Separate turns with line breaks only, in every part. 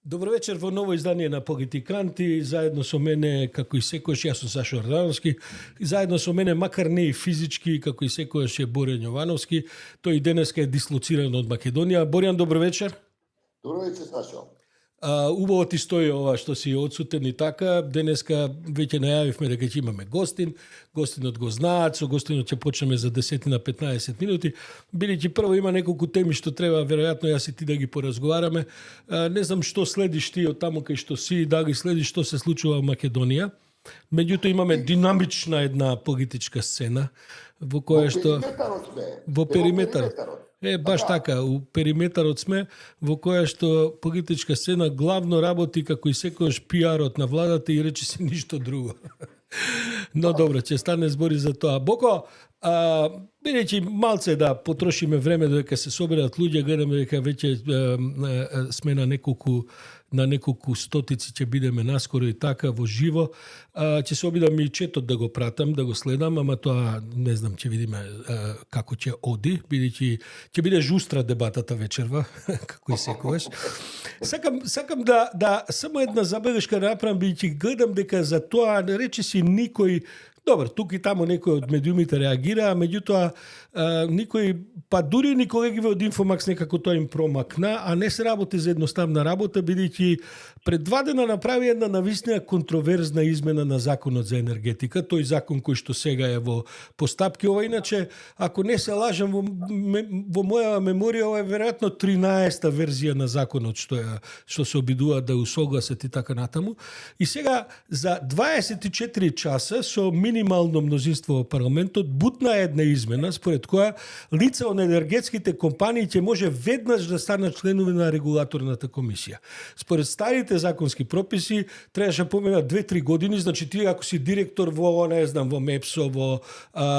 Добро вечер во ново издание на Политиканти, заедно со мене, како и секојаш, јас сум Сашо Ордановски, заедно со мене, макар не и физички, како и секојаш е Боријан Јовановски, тој и денеска е дислоциран од Македонија. Боријан, добро вечер.
Добро вечер, Сашо.
Убаво ти стои ова што си одсутен и така. Денеска веќе најавивме дека ќе имаме гостин. Гостинот го знаат, со гостинот ќе почнеме за 10-15 минути. Бидејќи прво има неколку теми што треба веројатно јас и ти да ги поразговараме. Не знам што следиш ти од таму кај што си, дали следиш што се случува во Македонија. Меѓутоа имаме динамична една политичка сцена во која што во периметарот. Баш така, у периметарот сме, во која што политичка сцена главно работи како и секојаш пиарот на владата и рече се ништо друго. Но добро, ќе стане збори за тоа. Боко, бидејќи малце да потрошиме време додека се соберат луѓе, гледаме дека веќе сме на неколку стотици ќе бидеме наскоро и така во живо. Ќе се обидам и четот да го пратам, да го следам, ама тоа не знам, ќе видиме како ќе оди, бидејќи ќе биде жустра дебатата вечерва, како и секогаш. Сакам да само една забелешка направам, бидејќи гледам дека за тоа речиси никој. Добар, тук и таму некој од медиумите реагира, меѓутоа никој, па дури ни колегиве од Инфомакс некако тоа им промакна, а не се работи за едноставна работа, бидејќи пред 2 дена направи една навистина контроверзна измена на законот за енергетика, тој закон кој што сега е во постапки. Ова иначе, ако не се лажам, во моја меморија ова е веројатно 13-та верзија на законот што се обидува да усогласат и така натаму. И сега за 24 часа со минимално мнозинство во парламентот бутна една измена според која лица од енергетските компании ќе може веднаш да станат членови на регулаторната комисија. Според старите законски прописи требаше поминат 2-3 години, значи ти ако си директор во, не знам, во МЕПСО, во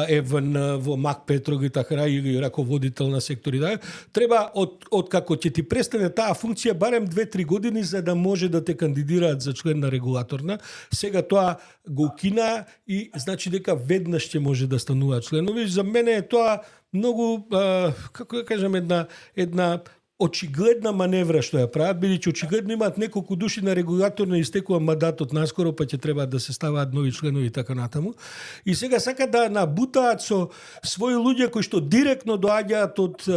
ЕВН, во МАК Петрог и така или раководител на сектори, да, треба од како ќе ти престане таа функција барем 2-3 години за да може да те кандидираат за член на регулаторна. Сега тоа го укина и значи дека веднаш ќе може да станува членови. За мене е тоа многу, како да кажем, една очигледна маневра што ја прават, бидејќи очигледно имаат неколку души на регулаторно истекува мандатот наскоро, па ќе треба да се ставаат нови членови и така натаму. И сега сакаат да набутаат со своји луѓе кои што директно доаѓаат од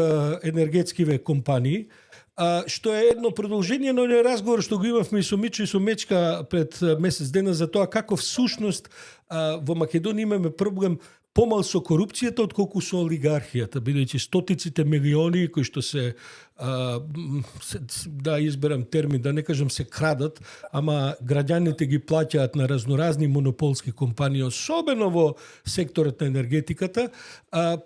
енергетскиве компании, што е едно продолжение на оној разговор што го имавме и со Мичо и со Мечка пред месец дена за тоа како всушност во Македонија имаме проблем помал со корупцијата отколку со олигархијата, бидејќи стотиците милиони кои што се да изберам термин, да не кажам се крадат, ама граѓаните ги плаќаат на разноразни монополски компании, особено во секторот на енергетиката,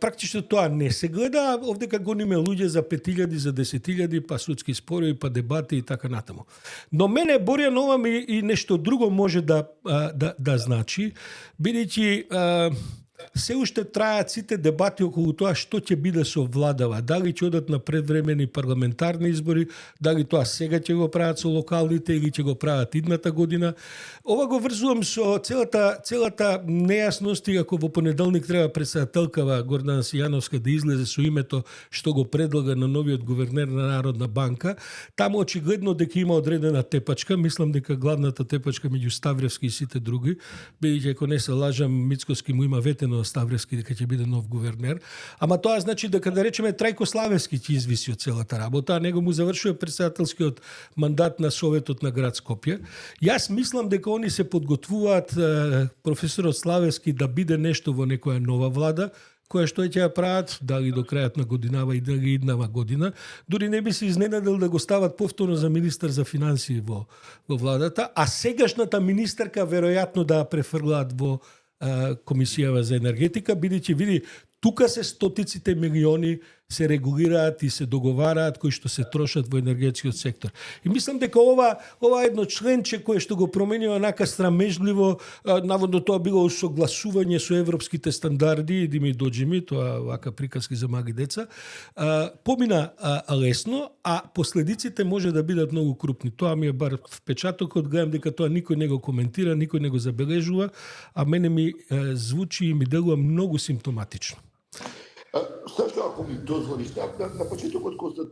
практично тоа не се гледа, овдека гониме луѓе за 5.000, за 10.000, па судски спорови, па дебати и така натаму. Но мене Боријан ова ми и нешто друго може да значи, бидејќи се уште трајат сите дебати околу тоа што ќе биде со владава, дали ќе одат на предвремени парламентарни избори, дали тоа сега ќе го прават со локалните или ќе го прават идната година. Ова го врзувам со целата нејасност, и ако во понеделник треба председателкава Гордана Сијановска да излезе со името што го предлага на новиот гувернер на Народна банка, таму очигледно дека има одредена тепачка, мислам дека главната тепачка меѓу Ставревски и сите други, бидејќи ако не се лажам, Мицкоски му има ветено Ставревски дека ќе биде нов гувернер, ама тоа значи дека да речеме Трајко Славевски ќе извиси од целата работа, а него му завршува председателскиот мандат на Советот на град Скопје. Јас мислам дека они се подготвуваат професорот Славевски да биде нешто во некоја нова влада, која што ќе ја прават, дали до крајот на годинава и дали иднава година, дури не би се изненадил да го стават повторно за министар за финансии во владата, а сегашната министерка веројатно да ја префрлаат во Комисијава за енергетика, бидејќи види, тука се стотиците милиони се регулираат и се договараат кои што се трошат во енергетскиот сектор. И мислам дека ова едно членче кое што го промени онака срамежливо, наводно тоа било усогласување со европските стандарди, иди ми дојди ми, тоа вака приказки за маги деца, помина лесно, а последиците може да бидат многу крупни. Тоа ми е бар впечатокот, гледам дека тоа никој не го коментира, никој не го забележува, а мене ми звучи и ми делува многу симптоматично.
Сашо, ако ми дозволиш, на почетокот кога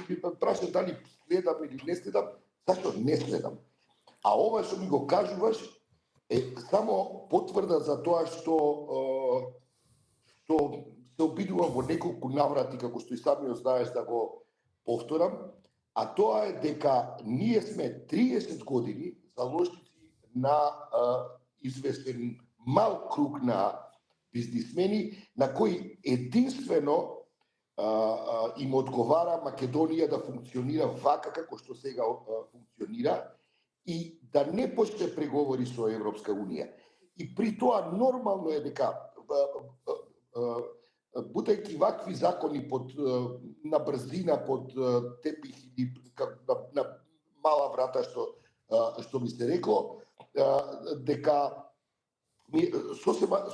ми праша дали гледам или не следам, Зашто не следам? А ова што ми го кажуваш е само потврда за тоа што се обидувам во неколку наврати, како што и самиот знаеш да го повторам, а тоа е дека ние сме 30 години заложници на известен мал круг на бизнисмени на кои единствено им одговара Македонија да функционира вака како што сега функционира и да не почне преговори со Европска Унија. И при тоа нормално е дека бутајќи вакви закони на брзина, под тепих или на мала врата што ми се рекло, дека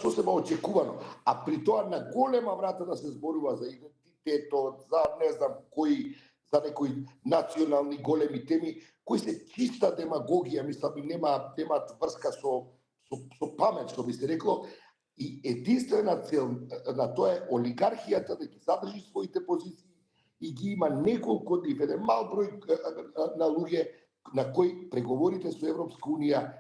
сосема очекувано, а при тоа на голема врата да се зборува за идентитетот, за не знам за некои национални големи теми, кои се чиста демагогија, мислам, немаат врска со памет, што би се рекло, и единствена цел на тоа е олигархијата да ги задржи своите позиции и ги има неколку нив, еден мал број на луѓе на кои преговорите со Европска Унија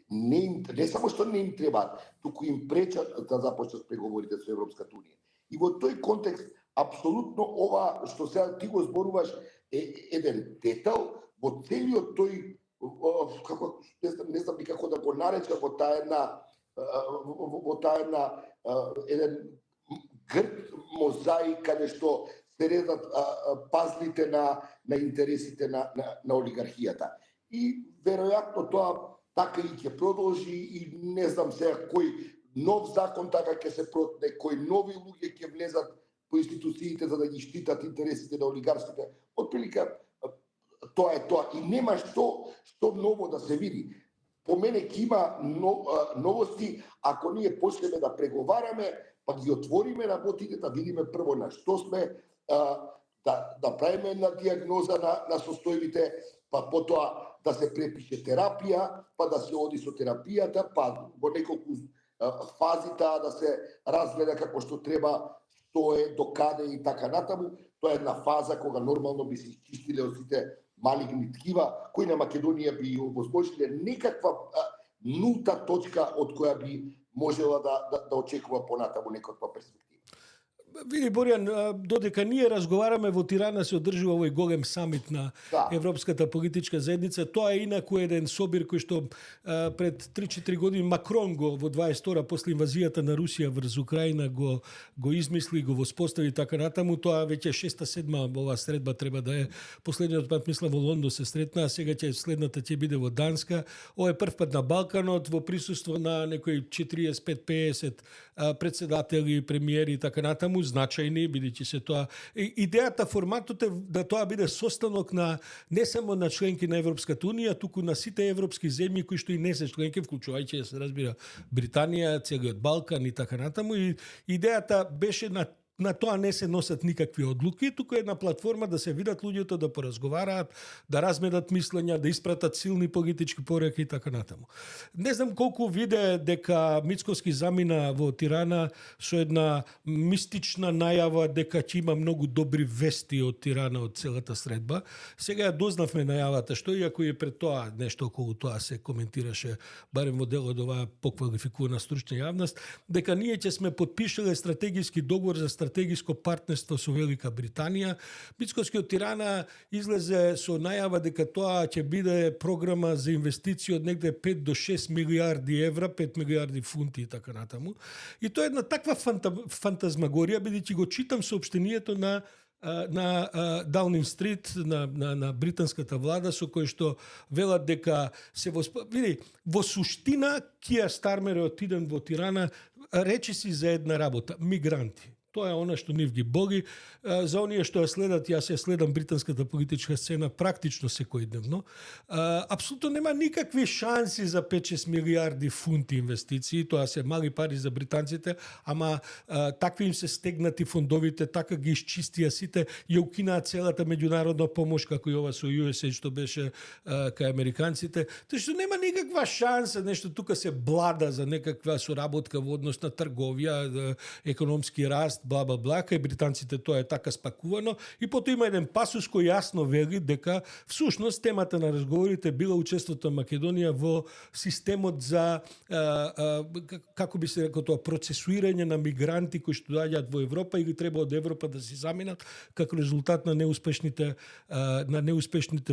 не само што не им требаат, туку им пречат да започнат преговорите со Европската Унија. И во тој контекст, апсолутно ова што сега ти го зборуваш е еден детал во целиот тој, како, не знам како да го наречам, во таа една еден грд мозаик каде што се редат пазлите на интересите на олигархијата. И веројатно тоа така и ќе продолжи и не знам сега кој нов закон така ќе се протне, кои нови луѓе ќе влезат по институциите за да ги штитат интересите на олигарсите. Отприлика тоа е тоа и нема што ново да се види. По мене ќе има новости ако ние почнеме да преговараме, па ги отвориме работите, да видиме прво на што сме, да правиме една диагноза на состојбите, па потоа да се препише терапија, па да се оди со терапијата, па во неколку фази таа да се разгледа како што треба, што е, докаде и така натаму. Тоа е една фаза кога нормално би се изчистиле од сите малигни ткива, кои на Македонија би овозможиле некаква нулта точка од која би можела да очекува понатаму некаква перспектива.
Види, Боријан, додека ние разговараме, во Тирана се одржува овој голем самит на Европската политичка заедница. Тоа е инаку еден собир кој што пред 3-4 години Макрон го во 22-та после инвазијата на Русија врз Украина го измисли, го воспостави така натаму. Тоа веќе 6-7 ова средба треба да е. Последниот пат мислам во Лондон се сретнаа, сега следната ќе биде во Данска. Ова е прв пат на Балканот во присуство на некои 45-50 председатели, премиери и така натаму, значајни, бидејќи се тоа. Идејата, форматот е да тоа биде состанок на не само на членки на Европската Унија, туку на сите европски земји кои што и не се членки, вклучувајќи се разбира Британија, целиот Балкан и така натаму. И идејата беше на тоа не се носат никакви одлуки, туку една платформа да се видат луѓето, да поразговараат, да разменат мислења, да испратат силни политички пораки и така натаму. Не знам колку виде дека Мицкоски замина во Тирана со една мистична најава дека ќе има многу добри вести од Тирана од целата средба. Сега ја дознавме најавата, што иако и пред тоа нешто околу тоа се коментираше, барем во дел од оваа поквалификувана стручна јавност, дека ние ќе сме подпишале стратегиски договор за стратегиско партнерство со Велика Британија. Мицкоски од Тирана излезе со најава дека тоа ќе биде програма за инвестиции од негде 5 до 6 милиарди евра, 5 милиарди фунти и така натаму. И тоа е една таква фантазмагорија, бидејќи го читам соопштението на Даунинг Стрит на британската влада, со кој што велат дека се види, во суштина Кија Стармер е отиден во Тирана, речи си за една работа, мигранти. Тоа е она што нив ги боли. За оние што ја следат, јас ја следам британската политичка сцена практично секојдневно. Апсолутно нема никакви шанси за 5-6 милиарди фунти инвестиции. Тоа се мали пари за британците, ама такви им се стегнати фондовите, така ги исчистија сите, ја укинаа целата меѓународна помош, како и ова со USAID што беше кај американците. Тоа што нема никаква шанса, нешто тука се блада за некаква соработка во однос на трговија, економски раст, бла бла бла, кај британците тоа е така спакувано и потоа има еден пасус кој јасно вели дека всушност темата на разговорите била учеството на Македонија во системот за како би се рекол тоа процесуирање на мигранти кои што доаѓаат во Европа или треба од Европа да се заминат како резултат на неуспешните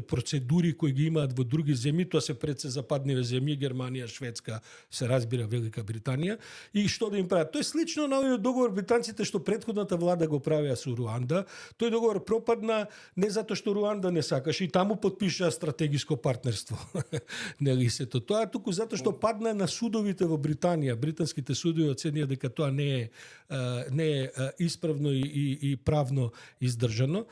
процедури кои ги имаат во други земји, тоа се пред се западниве земји, Германија, Шведска, се разбира Велика Британија, и што да им прават. Тоа е слично на овој договор британците што претходната влада го правеа со Руанда. Тој договор пропадна не затоа што Руанда не сакаше и таму подпишаа стратегиско партнерство. Нели сето тоа, туку затоа што падна на судовите во Британија. Британските судови оценија дека тоа не е исправно и правно издржано.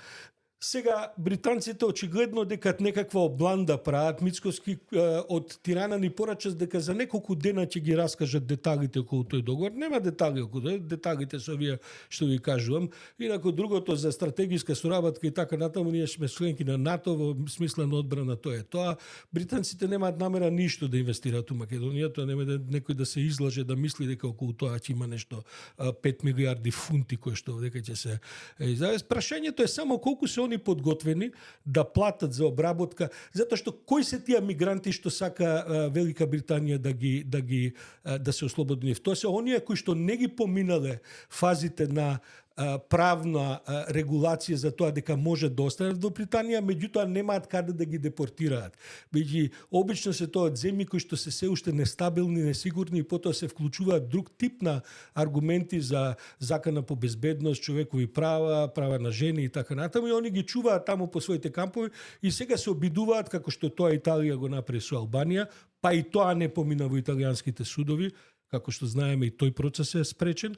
Сега британците очигледно дека некаква обланда прават. Мицкоски од Тирана ни порача дека за неколку дена ќе ги раскажат деталите околу тој договор. Нема детали околу тој, деталите се овие што ви кажувам. Инаку другото за стратегиска соработка и така натаму, ние сме членки на НАТО во смисла на одбрана, тоа е тоа. Британците немаат намера ништо да инвестираат у Македонија, тоа нема да некој да се излаже да мисли дека околу тоа ќе има нешто 5 милиарди фунти кои што дека ќе се издаде. Прашањето е само колку се они подготвени да платат за обработка, затоа што кои се тие мигранти што сака Велика Британија да се ослободи? Тоа се оние кои што не ги поминале фазите на правна регулација за тоа дека може да останат во Британија, меѓутоа немаат каде да ги депортираат. Бидејќи обично се тоа од земји кои што се уште нестабилни, несигурни и потоа се вклучуваат друг тип на аргументи за закана по безбедност, човекови права, права на жени и така натаму, и они ги чуваат таму по своите кампови и сега се обидуваат како што тоа Италија го направи со Албанија, па и тоа не помина во италијанските судови, како што знаеме и тој процес е спречен.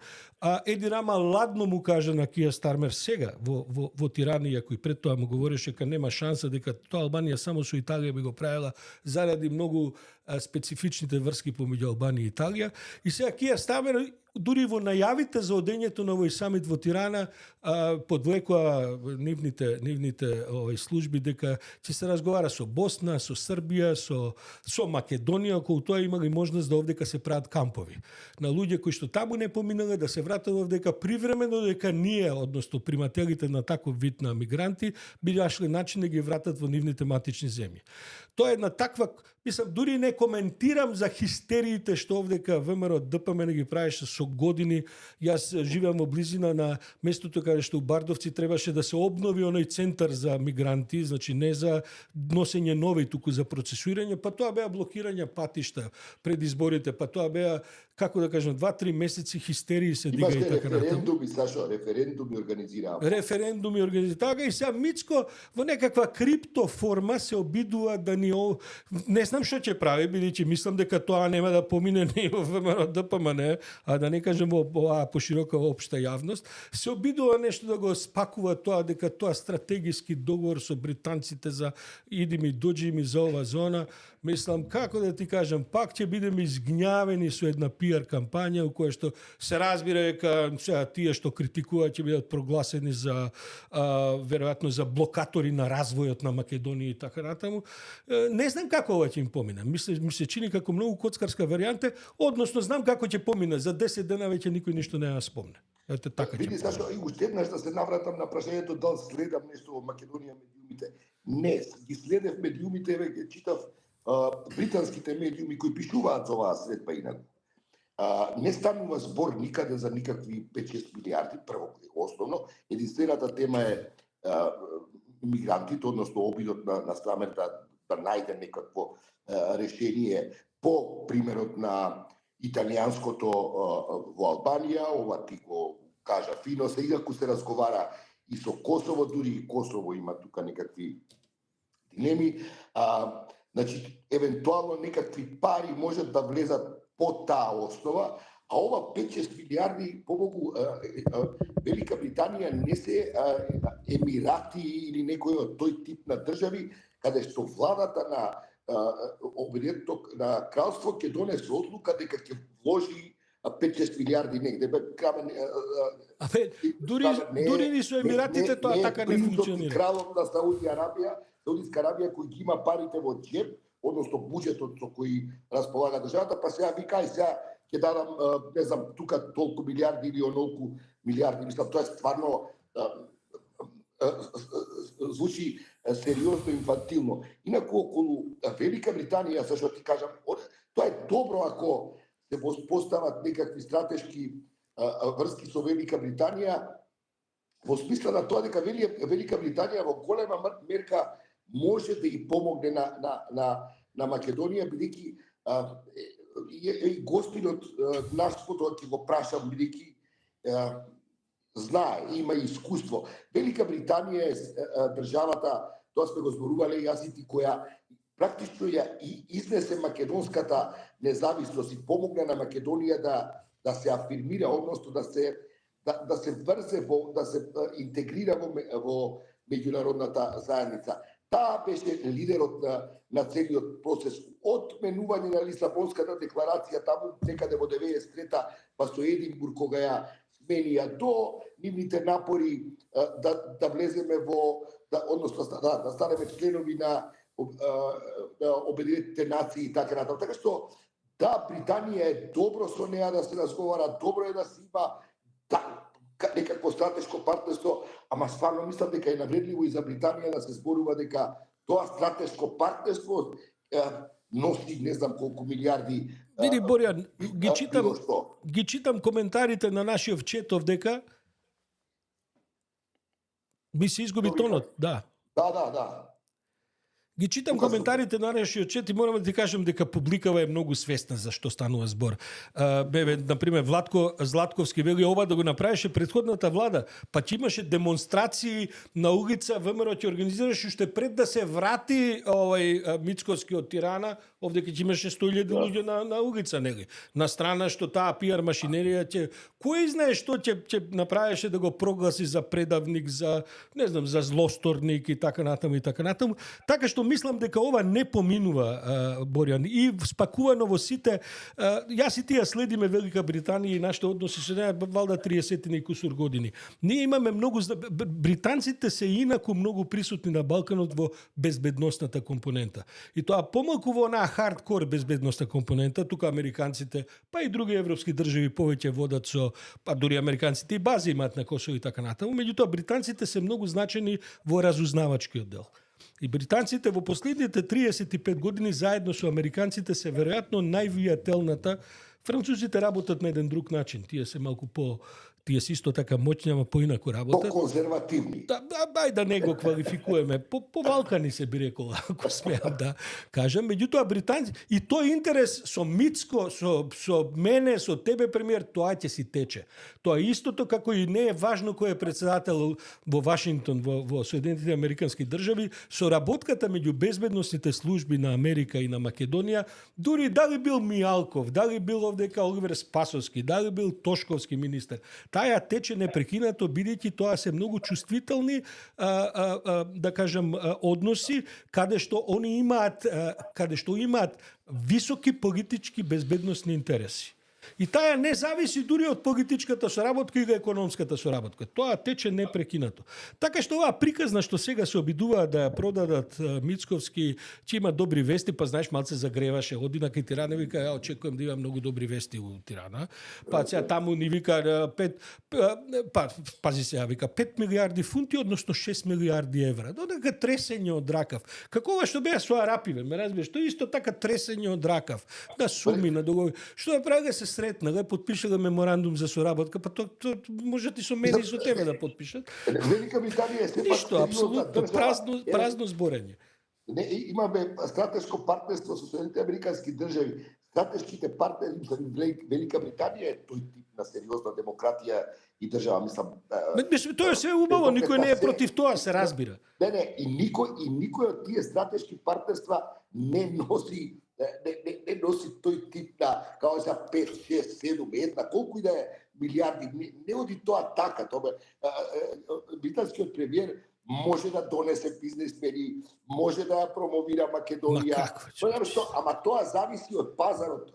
Еди Рама ладно му кажа на Кија Стармер сега во Тирана, иако и пред тоа му говореше дека нема шанса, дека тоа Албанија само со Италија би го правила заради многу специфичните врски помеѓу Албанија и Италија. И сега Кија Стармер дури во најавите за одењето на овој самит во Тирана подвлекува нивните служби дека ќе се разговара со Босна, со Србија, со Македонија, околу тоа имали можност да овдека се прават кампови на луѓе кои што таму не поминале да се вратат овдека привремено, дека ние, односно примателите на таков вид на мигранти, би нашли начин да ги вратат во нивните матични земји. Тоа е една таква, мислам, дури не коментирам за хистериите што овдека ВМРО ДПМН ги правеше со години. Јас живеам во близина на местото каде што у Бардовци требаше да се обнови оној центар за мигранти, значи не за носење нови, туку за процесуирање, па тоа беа блокирање патишта пред изборите, па тоа беа, како да кажам, 2-3 месеци хистерии се дига и така натаму.
Референдуми, Сашо, референдуми организираа.
Референдуми организираа. Така и сега Мицко во некаква криптоформа се обидува да ни не знам што ќе прави, бидејќи мислам дека тоа нема да помине ни во ВМРО ДПМН, а да не кажем во поширока општа јавност, се обидува нешто да го спакува тоа дека тоа стратегиски договор со британците за иди ми доđи ми за ова зона. Мислам, како да ти кажам, пак ќе бидеме изгњавени со една пиар кампања у која што се разбира дека сега тие што критикуваат ќе бидат прогласени за веројатно за блокатори на развојот на Македонија и така натаму. Не знам како ова ќе им помине. Ми се чини како многу коцкарска варијанта, односно знам како ќе помине. За 10 дена веќе никој ништо не ја спомне. Ете така ќе.
Види зашто и уште еднаш да се навратам на прашањето дали следам нешто во Македонија медиумите. Не, ги следев медиумите, веќе читав британските медиуми кои пишуваат за оваа средба инаку. Не станува збор никаде за никакви 5-6 милиарди, прво основно. Единствената тема е мигрантите, односно обидот на Стамер да најде некакво решение по примерот на италијанското во Албанија, ова ти го кажа фино, сега ако се разговара и со Косово, дури и Косово има тука некакви дилеми, значи евентуално некакви пари можат да влезат по таа основа, а ова 5-6 милиарди помогу Велика Британија не се Емирати или некој од тој тип на држави каде што владата на Обединетото на кралство ќе донесе одлука дека ќе вложи 5-6 милиарди негде.
Дури ни со Емиратите тоа така не функционира.
Кралот на Саудитска Арабија кој ги има парите во џеб, односно буџетот со кој располага државата, па сега вика и сега ќе дадам, не знам, тука толку милиарди или онолку милиарди. Мислам, тоа е стварно звучи сериозно инфантилно. Инаку околу Велика Британија, зашто ти кажам, тоа е добро ако се постават некакви стратешки врски со Велика Британија, во смисла на тоа дека Велика Британија во голема мерка може да и помогне на Македонија, бидејќи и гостинот наш потоа ќе го прашам, бидејќи знае, има искуство. Велика Британија е државата, тоа сме го зборувале јас и ти, која практично ја изнесе македонската независност и помогна на Македонија да се афирмира, односно да се врзе да се интегрира во меѓународната заедница. Таа беше лидерот на целиот процес од менување на Лисабонската декларација таму некаде во 93-та, па со Единбург кога ја сменија до нивните напори да влеземе односно да станеме членови на Обединетите нации и така натаму. Така што да, Британија е добро со неа да се разговара, добро е да се има некакво стратешко партнерство, ама стварно мислам дека е навредливо и за Британија да се зборува дека тоа стратешко партнерство носи не знам колку милиарди.
Види, Борјан, ги читам коментарите на нашиот четов дека ми се изгуби тонот, да.
Да.
Ги читам коментарите на нашиот чет и морам да ти кажам дека публикава е многу свесна за што станува збор. Например, Владко Златковски вели ова да го направише претходната влада, па ќе имаше демонстрации на улица, ВМРО ќе организираше уште пред да се врати Мицковски од Тирана, овде ќе имаше 100.000 луѓе на улица, нели? На страна што таа пиар машинерија ќе кој знае што ќе направише да го прогласи за предавник, за не знам, за злосторник и така натаму и така натаму. Така што мислам дека ова не поминува, Борјан, и спакувано во сите, јас и тие следиме Велика Британија и нашите односи со неа валда 30 и кусур години. Ние имаме многу, британците се инаку многу присутни на Балканот во безбедносната компонента. И тоа помалку во онаа хардкор безбедносна компонента, тука американците, па и други европски држави повеќе водат со, па дури американците и бази имаат на Косово и така натаму, меѓутоа британците се многу значени во разузнавачкиот дел. И британците во последните 35 години заедно со американците се веројатно највијателната. Французите работат на еден друг начин. Тие се малку тие се исто така моќни, ама поинаку работат.
По-конзервативни.
Бај да не го квалификуваме. По-валкани се би рекол, ако смеам да кажам. Меѓутоа британци и тој интерес со Мицко, со мене, со тебе премиер, тоа ќе си тече. Тоа истото како и не е важно кој е председател во Вашингтон, во Соединетите американски држави, соработката меѓу безбедносните служби на Америка и на Македонија, дури дали бил Мијалков, дали бил овдека Оливер Спасовски, дали бил Тошковски министер, таја тече непрекинато, бидејќи тоа се многу чувствителни, да кажам, односи, каде што они имаат високи политички безбедносни интереси. И таа не зависи дури од политичката соработка или економската соработка. Тоа тече непрекинато. Така што оваа приказна што сега се обидуваат да ја продадат Мицковски, че има добри вести, па знаеш малце загреваше, оди на кај Тирана, вика ја очекувам да има многу добри вести у Тирана. Па сега таму ни вика 5 милиарди фунти, односно 6 милиарди евра. Додека тресење од ракав. Како ова што беа со арапиве, ме разбираш, тоа исто така тресење од ракав. На суми, на договори. Што направи се сретнале, потпишале меморандум за соработка, па тоа можат и со мене и со тебе да потпишат.
Велика Британија е сепак
ништо, апсолутно празно зборење.
Не, имаме стратешко партнерство со Соединетите американски држави. Стратешките партнери за Велика Британија е тој тип на сериозна демократија и држава, мислам.
Тоа е се убаво, никој не е против тоа, се разбира.
Не, и никој од тие стратешки партнерства не носи тој тип на, као за 5, 6, 7, 1, колку и да е милиарди, не оди тоа така. Британскиот премиер може да донесе бизнесмени, може да ја промовира Македонија. Ама тоа зависи од пазарот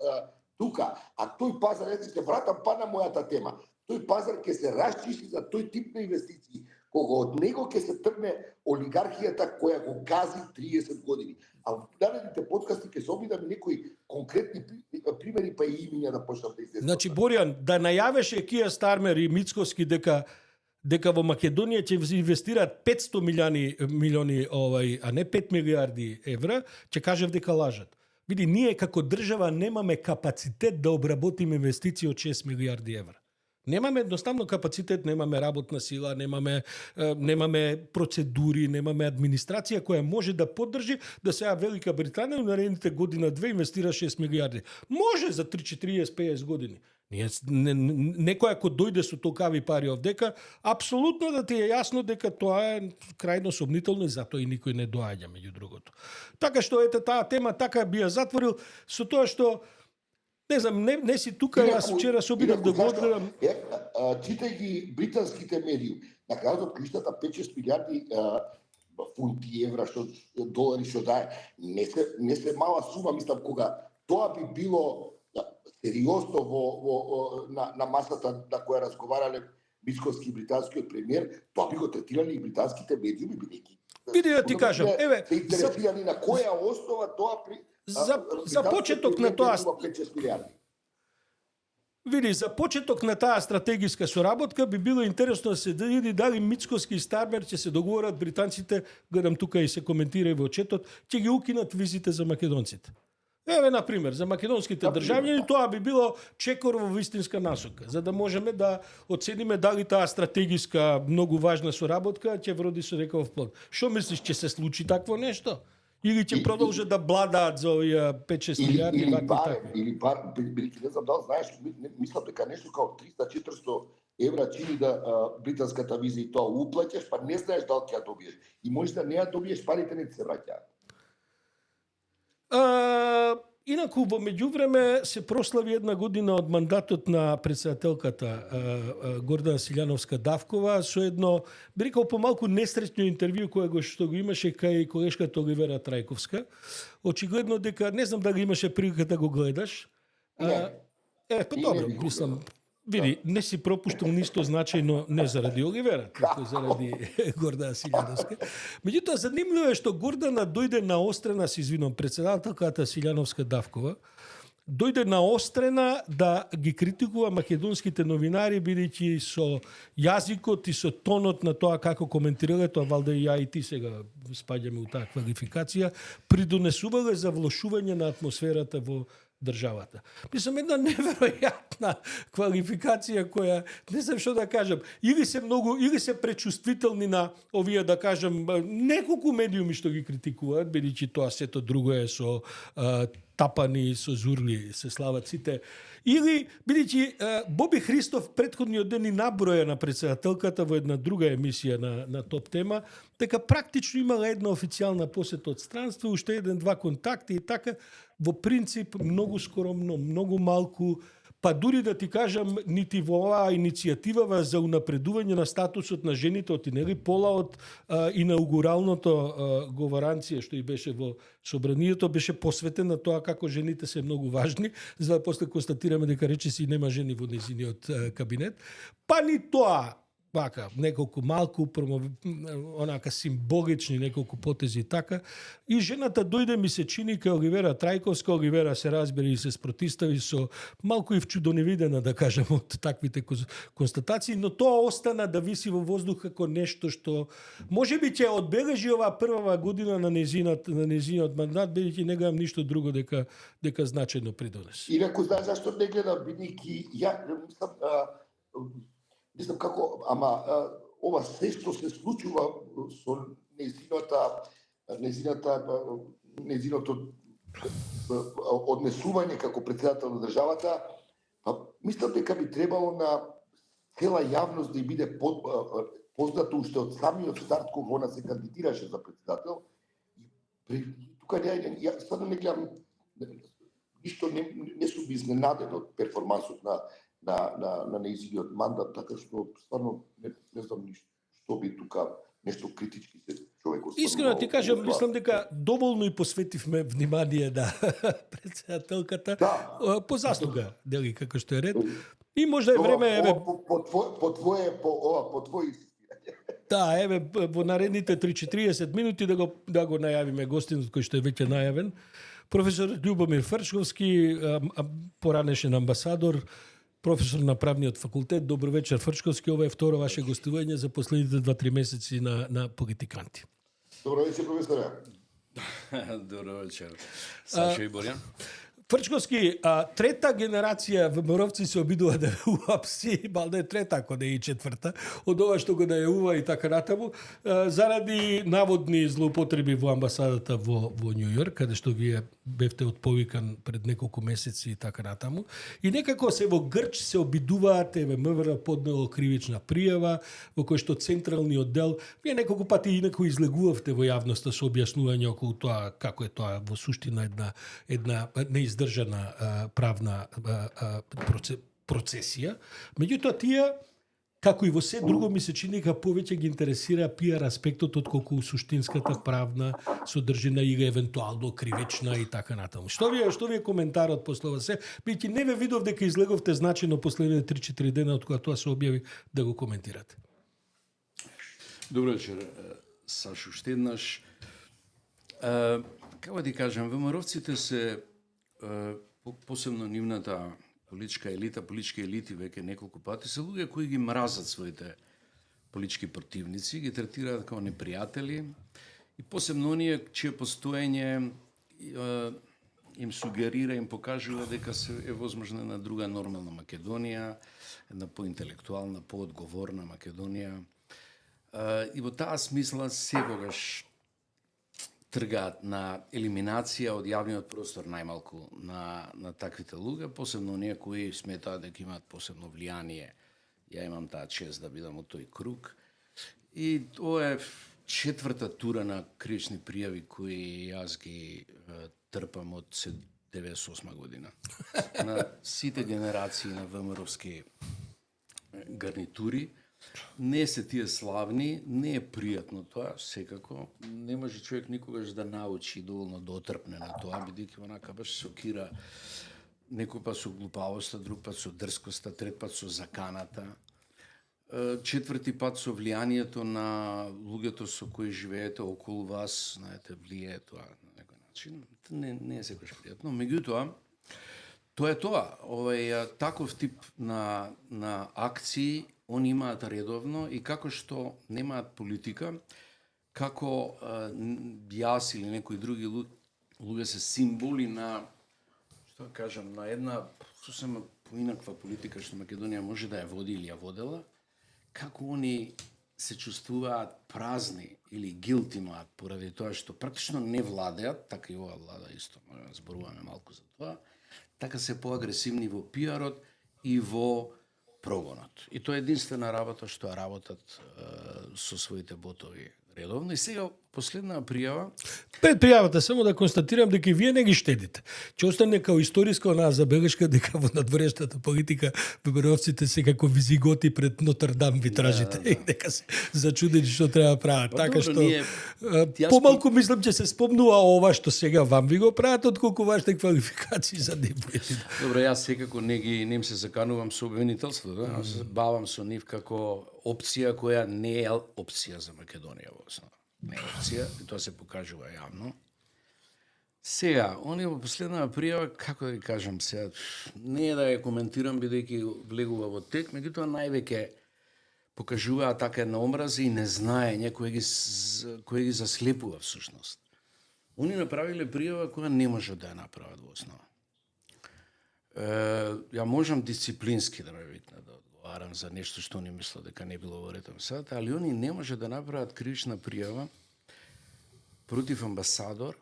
тука. А тој пазар, се вратам па на мојата тема, тој пазар ќе се расчисти за тој тип на инвестиции, кога од него ќе се тргне олигархијата која го гази 30 години. А во наредните подкасти ќе се обидам некои конкретни примери па и имиња да почнам да излезам.
Значи Боријан, да најавеше Кија Стармер и Мицковски дека во Македонија ќе инвестираат 500 милиони а не 5 милиарди евра, ќе кажев дека лажат. Види, ние како држава немаме капацитет да обработиме инвестиции од 6 милиарди евра. Немаме едноставно капацитет, немаме работна сила, немаме процедури, немаме администрација која може да поддржи да сега Велика Британија на наредните година-две инвестира 6 милиарди. Може за 3, 40, 50 години. Некој ако дојде со толкави пари овдека, апсолутно да ти е јасно дека тоа е крајно сомнително и затоа и никој не доаѓа меѓу другото. Така што ете таа тема така би ја затворил со тоа што не знам, не си тука, јас вчера се обидов да го одгледам.
Читајќи британските медиуми, на крајот од краиштата 5-6 милиарди фунти, евра, долари што дае, не се мала сума, мислам, кога тоа би било сериозно на масата на која разговарале Мицковски и британскиот премиер, тоа би го третирали и британските медиуми, бидејќи
Види да ти кажам, еве,
се интересирани на која основа тоа
за почеток на тоа Види, за почеток на таа стратегиска соработка би било интересно да се види дали Мицковски и Стармер ќе се договорат британците, гледам тука и се коментира и во четот, ќе ги укинат визите за македонците. Еве, например, за македонските државјани тоа би било чекор во вистинска насока, за да можеме да оцениме дали таа стратегиска, многу важна соработка ќе вроди со некаков плод. Што мислиш, ќе се случи такво нешто? Или ќе продолжат да бладаат за овие 5-6 милиарди вакви такви?
Или не знам дали знаеш, мислам дека нешто као 300-400 евра чини да британската виза и тоа уплаќаш, па не знаеш дали ќе ја добиеш. И можеш да не ја добиеш, парите не ти се враќаат.
Инаку, во меѓувреме се прослави една година од мандатот на претседателката Гордана Силјановска-Давкова со едно, би рекол, помалку несреќно интервју кое што го имаше кај колешката Оливера Трајковска. Очигледно дека, не знам дали имаше прилика да го гледаш. Добро, мислам, види, не си пропуштал ништо значајно не заради Оливера, туку заради Гордана Силјановска. Меѓутоа, занимливо е што Гордана дојде наострена, се извинувам, претседателката Силјановска-Давкова, дојде наострена да ги критикува македонските новинари, бидејќи со јазикот и со тонот на тоа како коментирале, тоа валда и ја и ти сега спаѓаме у таа квалификација, придонесувале за влошување на атмосферата во државата. Мислам, една неверојатна квалификација која, не знам што да кажам, или се пречувствителни на овие, да кажам, неколку медиуми што ги критикуваат, бидејќи тоа сето друго е со тапани, со зурли, се слават сите. Или, бидејќи Боби Христов претходниот ден и наброја на претседателката во една друга емисија на Топ тема, дека практично имала една официјална посета од странство, уште 1-2 контакти и така, во принцип многу скромно, многу малку, па дури да ти кажам, нити во оваа иницијатива за унапредување на статусот на жените, оти нели пола од инаугуралното говоранција што и беше во собранието, беше посветен на тоа како жените се многу важни, за да после констатираме дека речиси нема жени во нејзиниот кабинет. Па ни тоа, вака, неколку малку, онака символични неколку потези така. И жената дојде, ми се чини, кај Оливера Трајковска. Оливера се разбери и се спротистави со малку и вчудоневидена, да кажем, од таквите констатации, но тоа остана да виси во воздух како нешто што можеби ќе одбележи оваа прва година на нејзиниот мандат, бидејќи не гледам ништо друго дека значајно придонесе.
Инаку знаеш зашто не гледам, бидејќи ја не знам како, ама ова се што се случува со нејзиното однесување како претседател на државата, мислам дека би требало на цела јавност да биде познато уште од самиот старт кога она се кандидираше за претседател. Тука ја стварно не гледам ништо, не сум изненаден од перформансот на нејзиниот мандат, така што стварно не знам што би тука нешто критички се човек останува.
Искрено ти кажам, мислам дека доволно и посветивме внимание на претседателката по заслуга, дели како што е ред. И можда е време
по твое инсистирање.
Да, еве во наредните 30 минути да го најавиме гостинот кој што е веќе најавен. Професор Љубомир Фрчковски, поранешен амбасадор, професор на правниот факултет. Добро вечер, Фрчковски. Ова е второ ваше гостување за последните 2-3 месеци на Политиканти.
Добро вечер, професоре.
Добро вечер. Сашо и Борјан.
Фрчковски, трета генерација ВМРО-вци се обидува да уапси, балда е трета, ако не е и четврта, од ова што го најавува и така натаму, заради наводни злоупотреби во амбасадата во Њу Јорк, каде што вие бевте отповикан пред неколку месеци и така натаму. И некако се во Грч се обидуваат, еве МВР поднело кривична пријава, во кој што централниот дел, вие неколку пати инаку излегувавте во јавноста со објаснување околу тоа како е тоа во суштина една неиздржана правна процесија. Меѓутоа тие, како и во се друго, ми се чини дека повеќе ги интересира пиар аспектот отколку суштинската правна содржина и евентуално кривична и така натаму. Што ви е коментарот после ова се? Бидејќи не ве видов дека излеговте значено последните 3-4 дена од кога тоа се објави, да го коментирате.
Добро вечер, Сашо, уште еднаш. Како ти кажам, ВМРО-вците се посебно нивната политички елити веќе неколку пати се луѓе кои ги мразат своите политички противници, ги третираат како непријатели и посебно оние чие постоење им сугерира, им покажува дека се е возможна една друга нормална Македонија, една поинтелектуална, поодговорна Македонија. И во таа смисла секогаш тргаат на елиминација од јавниот простор најмалку на таквите луѓе, посебно оние кои сметаат дека имаат посебно влијание. Ја имам таа чест да бидам од тој круг. И тоа е четврта тура на кривични пријави кои јас ги трпам од 98 година. На сите генерации на ВМРО-вски гарнитури. Не се тие славни, не е пријатно тоа, секако. Не може човек никогаш да научи доволно да отрпне на тоа, бидејќи онака баш шокира некој пат со глупавоста, друг пат со дрскоста, трет пат со заканата, четврти пат со влијанието на луѓето со кои живеете околу вас, знаете, влие тоа на некој начин. Не е секогаш пријатно. Меѓутоа, тоа е тоа. Таков тип на акции они имаат редовно и како што немаат политика, како јас или некои други луѓе се символи на, што да кажам, на една сосема поинаква политика што Македонија може да ја води или ја водела, како они се чувствуваат празни или guilty имаат поради тоа што практично не владеат, така и ова влада исто, зборуваме малку за тоа, така се поагресивни во пиарот и во прогонот. И тоа е единствена работа што работат со своите ботови редовно. И сега последна пријава.
Пред пријавата само да констатирам дека вие не ги штедите. Ќе остане као историска онаа забелешка дека во надворешната политика ВМРО-вците се како визиготи пред Нотр-Дам витражите и дека се зачудени што треба да прават. Така што помалку мислам ќе се спомнува ова што сега вам ви го прават отколку вашите квалификации за небој.
Добро, јас секако не им се заканувам со обвинителството, да? Се бавам со нив како опција која не е опција за Македонија во основа. Не е опција, и тоа се покажува јавно. Сега, они во последна пријава, како да ви кажам сега, не е да ја коментирам бидејќи влегува во тек, меѓутоа највеќе покажуваа така една омраза и незнаење кој ги заслепува всушност. Они направиле пријава која не може да ја направат во основа. Ја можам дисциплински да ме викнат да одговарам за нешто што они мислат дека не било во ред на сад, али они не може да направат кривична пријава против амбасадор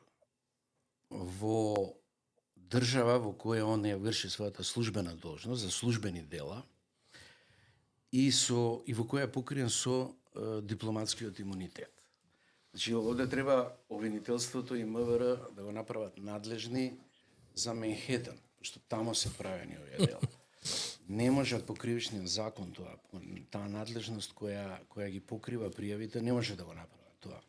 во држава во која он ја врши својата службена должност за службени дела и во која е покриен со дипломатскиот имунитет. Значи, овде треба обвинителството и МВР да го направат надлежни за Менхетен, што тамо се правени овие дела. Не можат по кривичниот закон тоа, таа надлежност која ги покрива пријавите, не може да го направат тоа.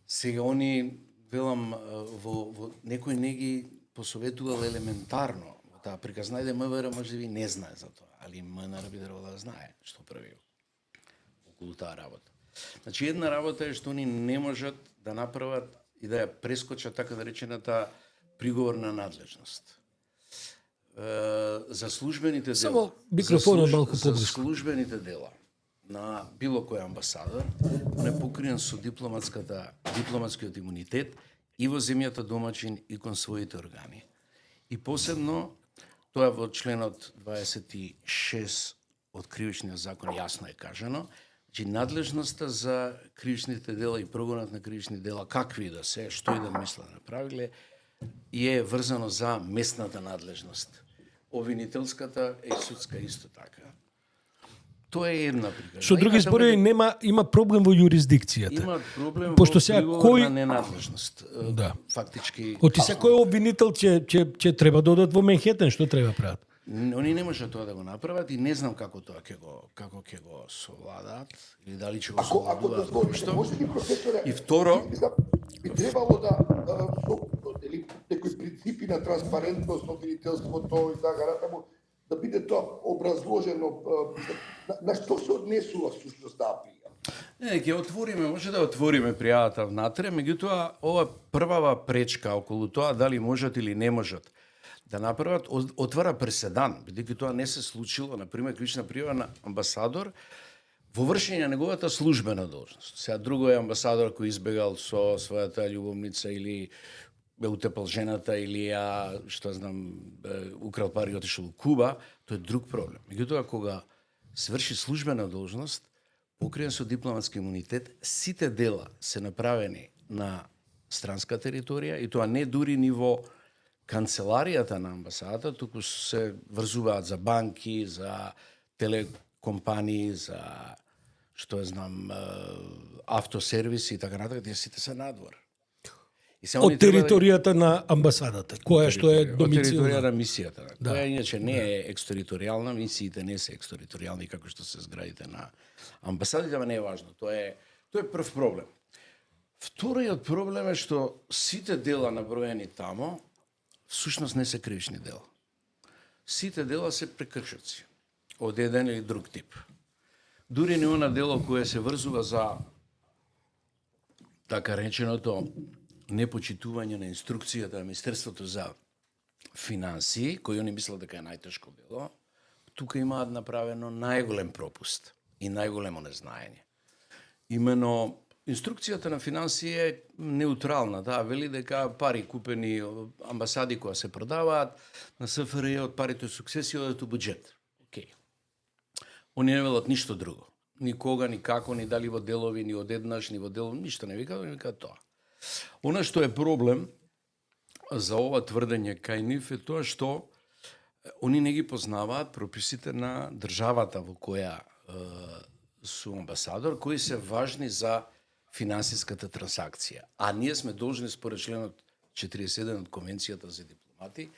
Сега они, велам, во некој не ги посоветувал елементарно во таа приказ. Најде МВР може би не знае за тоа, али МНР би требало да знае што прави околу таа работа. Значи, една работа е што они не можат да направат и да ја прескочат така наречената приговорна надлежност. За службените дела.
Само микрофонот малку
за
поблиску.
службените дела на било кој амбасадор, он е покриен со дипломатскиот имунитет и во земјата домачин и кон своите органи. И посебно, тоа во членот 26 од Кривичниот закон јасно е кажано, че надлежноста за кривичните дела и прогонот на кривични дела, какви и да се, што и да мислат направиле, е врзано за местната надлежност. Обвинителската и судска исто така. Тоа е една прикажа.
Со други зборови има проблем во юрисдикцијата.
Има проблем
Пошто
во
сега
приговорна ненадлежност.
Да.
Фактички.
Оти секој обвинител ќе треба да одат во Менхетен, што треба прават?
Они не може тоа да го направат и не знам како тоа ќе го совладаат или дали ќе го
Ако
совладуваат.
дозволите, може ли, професоре,
И второ,
би требало да некои принципи на транспарентност на обвинителството и така натаму, да биде тоа образложено на што се однесува всушност таа пријава.
не, ќе отвориме, може да отвориме пријавата внатре, меѓутоа ова првава пречка околу тоа дали можат или не можат да направат отвара преседан, бидејќи тоа не се случило, на пример кривична пријава на амбасадор во вршење на неговата службена должност. Сега друго е амбасадор кој избегал со својата љубовница или бе утепал жената или ја, што знам, украл пари и отишол у Куба, тоа е друг проблем. Меѓутоа, кога сврши службена должност, покриен со дипломатски имунитет, сите дела се направени на странска територија и тоа не дури ниво канцеларијата на амбасадата, туку се врзуваат за банки, за телекомпании, за што знам, автосервиси и така натаму, тие сите се надвор. И се
Од територијата на амбасадата, која што е
од територија
домицилна.
на мисијата. Да. Која иначе не е екстериторијална, мисиите не се екстериторијални како што се зградите на амбасадите, ама не е важно. Тоа е прв проблем. Вториот проблем е што сите дела наброени тамо всушност не се кривични дела. Сите дела се прекршоци од еден или друг тип. Дури не она дело кое се врзува за така реченото непочитување на инструкцијата на Министерството за финансии, кој они мислат дека е најтешко дело, тука имаат направено најголем пропуст и најголемо незнаење. Имено, инструкцијата на финансии е неутрална, таа вели дека пари купени амбасади кои се продаваат на СФРЈ од парите од сукцесија одат у буџет. Океј. Они не велат ништо друго. Никога, никако, ни дали во делови, ни одеднаш, ни во делови, ништо не викаат, не викаат тоа. Она што е проблем за ова тврдење кај нив е тоа што они не ги познаваат прописите на државата во која су амбасадор, кои се важни за финансиската трансакција. А ние сме должни според членот 47 од Конвенцијата за дипломати,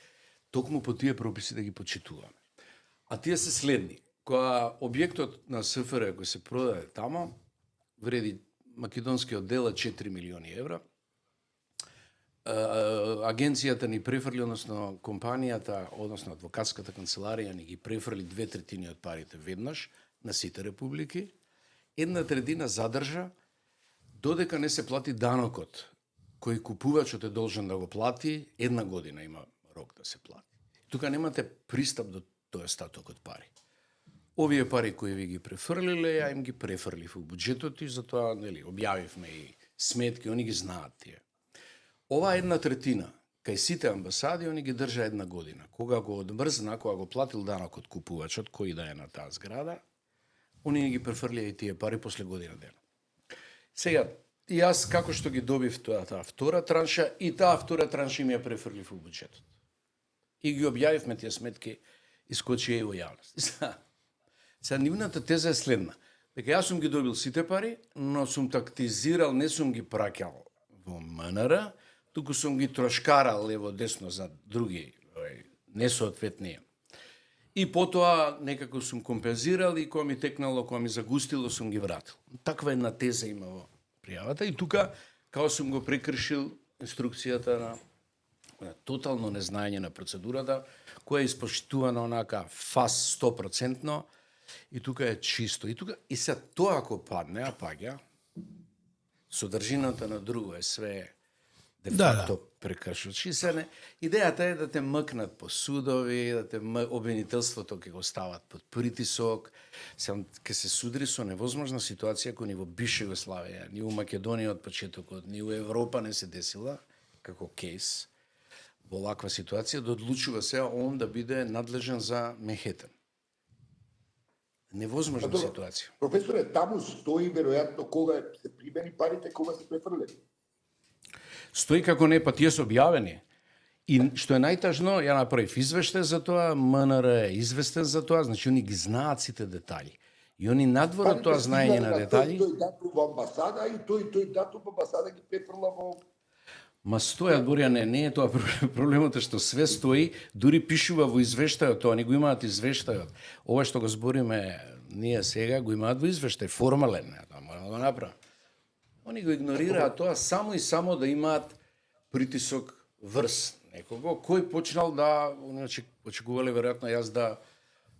токму по тие прописи да ги почитуваме. А тие се следни. Кога објектот на СФР кој се продаде тамо, вреди македонскиот дел е 4 милиони евра, агенцијата ни префрли, односно компанијата, односно адвокатската канцеларија ни ги префрли 2/3 од парите веднаш на сите републики, 1/3 задржа додека не се плати данокот кој купувачот е должен да го плати, 1 година има рок да се плати. Тука немате пристап до тој остаток од пари. Овие пари кои ви ги префрлиле, ја им ги префрлив у буџетот и затоа нели објавивме и сметки, они ги знаат тие. Ова 1/3 кај сите амбасади они ги држа 1 година. Кога го одмрзна, кога го платил данок од купувачот кој да е на таа зграда, они ги префрлија и тие пари после година дена. Сега, и јас како што ги добив таа втора транша и таа втора транша ми ја префрлив у буџетот. И ги објавивме тие сметки, искочија и во јавност. Сега нивната теза е следна. Дека јас сум ги добил сите пари, но сум тактизирал, не сум ги праќал во МНР, туку сум ги трошкарал лево десно за други несоодветни. И потоа некако сум компензирал и кога ми текнало, кога ми загустило, сум ги вратил. Таква една теза има во пријавата и тука, као сум го прекршил инструкцијата на тотално незнаење на процедурата, која е испоштувана онака фас 100%, и тука е чисто. И се тоа ако падне, а паѓа, содржината на друго е све де
Да,
факто прекршувач. И се не, идејата е да те мъкнат по судови, да те обвинителството ќе го стават под притисок, ќе се судри со невозможна ситуација која ни во бивша Југославија, ни у Македонија од почетокот, ни у Европа не се десила како кейс во ваква ситуација да одлучува се он да биде надлежен за Манхетен. Невозможна ситуација.
Професоре, таму стои веројатно кога се примени парите, кога се префрлени.
Стои како не, па тие се објавени. И што е најтажно, ја направив извештај за тоа, МНР е известен за тоа, значи они ги знаат сите детали. И они надвор од тоа знаење на детали.
Тој датум во амбасада и тој датум во амбасада ги префрла во...
Ма стојат, Борјане, не е тоа проблемот, што све стои, дури пишува во извештајот, тоа не го имаат извештајот. Ова што го збориме ние сега, го имаат во извештај, формален, тоа мора да го направи. Они го игнорираат тоа само и само да имаат притисок врз некого, кој почнал да, очекувале веројатно јас да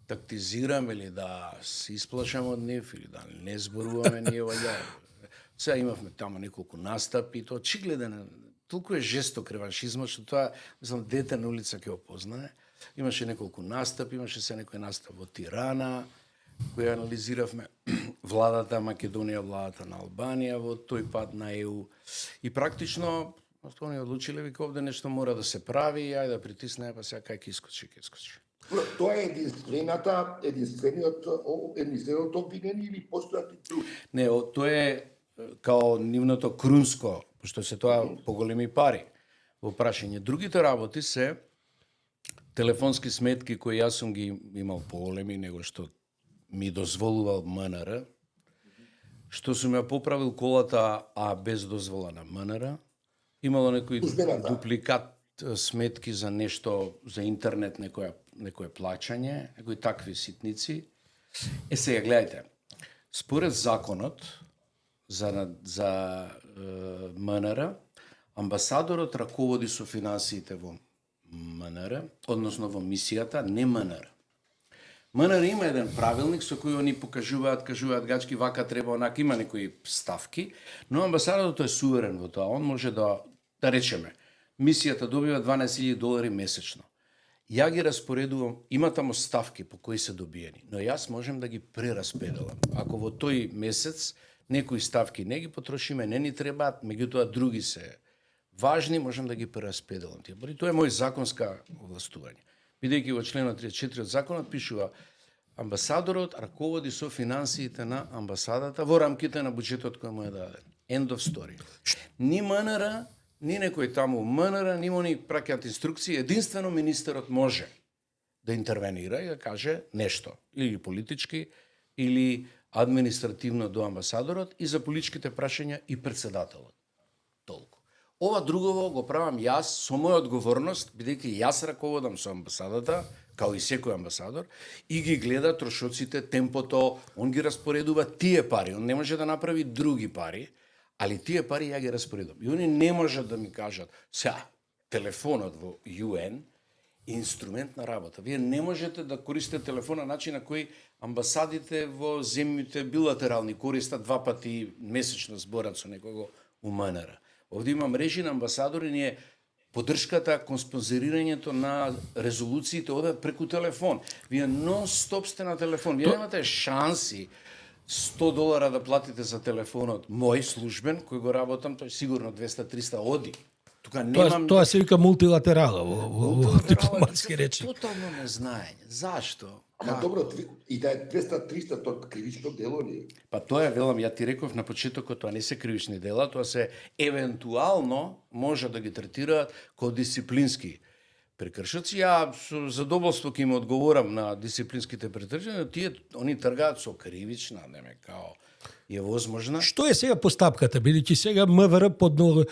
тактизирам или да се исплашам од нив или да не зборуваме ние ваѓа. Сега имавме таму неколку настапи, тоа очигледен, толку е жесток реваншизмот, што тоа, мислам, дете на улица ќе опознае. Имаше неколку настапи, имаше се некој настап во Тирана, кој анализиравме владата Македонија, владата на Албанија, во тој пат на ЕУ. И практично, они одлучиле, вика, овде нешто мора да се прави, ајде да притисне, па сега кај ќе искочи.
Тоа е единствениот обвинение или постојат и други?
Не, тоа е као нивното крунско, пошто се тоа поголеми пари во прашање. Другите работи се телефонски сметки кои јас сум ги имал поголеми него што ми дозволувал МНР, што сум ја поправил колата, а без дозвола на МНР. Имало некои дупликат сметки за нешто, за интернет, некое плаќање, некои такви ситници. Сега, гледајте, според законот за МНР, амбасадорот раководи со финансиите во МНР, односно во мисијата, не МНР. МНР има еден правилник со кој они кажуваат гачки, вака треба, онака, има некои ставки, но амбасадорот е суверен во тоа. Он може да речеме, мисијата добива $12,000 месечно. Ја ги распоредувам, има таму ставки по кои се добиени, но јас можем да ги прераспределам. Ако во тој месец некои ставки не ги потрошиме, не ни требаат, меѓутоа други се важни, можем да ги прераспределам. Тоа е мој законска овластување. Бидејќи во членот 34 од законот пишува амбасадорот раководи со финансиите на амбасадата во рамките на буџетот кој му е даден. End of story. Ни МНР, ни некој таму МНР, ни они праќаат инструкции, единствено министерот може да интервенира и да каже нешто, или политички, или административно до амбасадорот и за политичките прашања и председателот. Толку. Ова другово го правам јас со моја одговорност, бидејќи јас раководам со амбасадата, као и секој амбасадор, и ги гледа трошоците, темпото, он ги распоредува тие пари, он не може да направи други пари, али тие пари ја ги распоредувам. И они не можат да ми кажат, сега, телефонот во UN е инструмент на работа. Вие не можете да користите телефон на начин на кој амбасадите во земјите билатерални користат 2 пати месечно зборат со некого у МНР. Овде има мрежи на амбасадори, ние поддршката, конспонзорирањето на резолуциите оде преку телефон. Вие нон-стоп сте на телефон. Вие немате шанси $100 да платите за телефонот мој службен, кој го работам, тој сигурно 200-300 оди. Тука немам...
Тоа се вика мултилатерала во дипломатски речи.
Тотално незнаење. Зашто?
Ама добро, и да е 200-300, тоа кривично дело ли?
Па тоа е, велам, ја ти реков на почетокот, тоа не се кривични дела, тоа се евентуално може да ги третираат како дисциплински прекршоци. Ја со задоволство ќе им одговорам на дисциплинските прекршоци, тие они тргаат со кривична, неме као е возможна.
Што е сега постапката, бидејќи сега МВР поднало...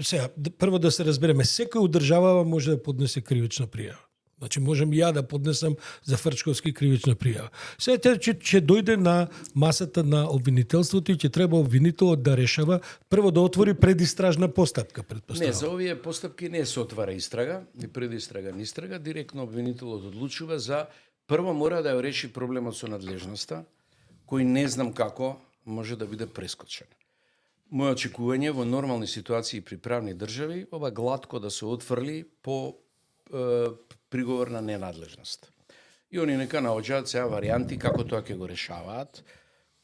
Сега, прво да се разбереме, секој држава може да поднесе кривична пријава. Значи, можем ја да поднесам за Фрчковски кривична пријава. Сега ќе дојде на масата на обвинителството и ќе треба обвинителот да решава, прво да отвори предистражна постапка, предпоставам.
Не, за овие постапки не се отвара истрага, ни предистрага, ни истрага, директно обвинителот одлучува за прво мора да ја реши проблемот со надлежноста, кој не знам како може да биде прескочен. Моје очекување во нормални ситуации при правни држави, ова глатко да се отфрли по приговор на ненадлежност. И они нека наоѓаат сега варијанти како тоа ќе го решаваат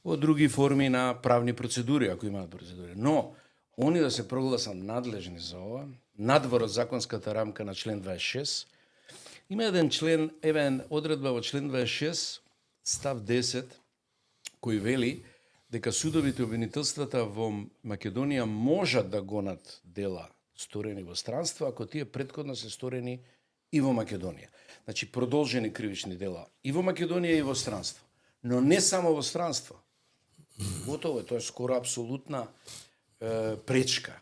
во други форми на правни процедури, ако имаат процедури. Но, они да се прогласат надлежни за ова, надвор од законската рамка на член 26, има еден член, одредба во член 26, став 10, кој вели дека судовите и обвинителствата во Македонија можат да гонат дела сторени во странство, ако тие претходно се сторени и во Македонија. Значи, продолжени кривични дела и во Македонија и во странство. Но не само во странство. Готово е, тоа е скоро апсолутна пречка.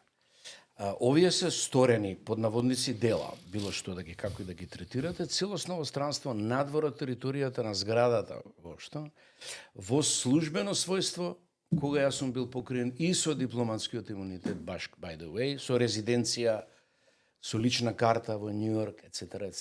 Овие се сторени под наводници дела, било што да ги како и да ги третирате, целосно во странство надвор од територијата на зградата во службено својство, кога јас сум бил покриен и со дипломатскиот имунитет, баш by the way, со резиденција, со лична карта во Нью Йорк, etc.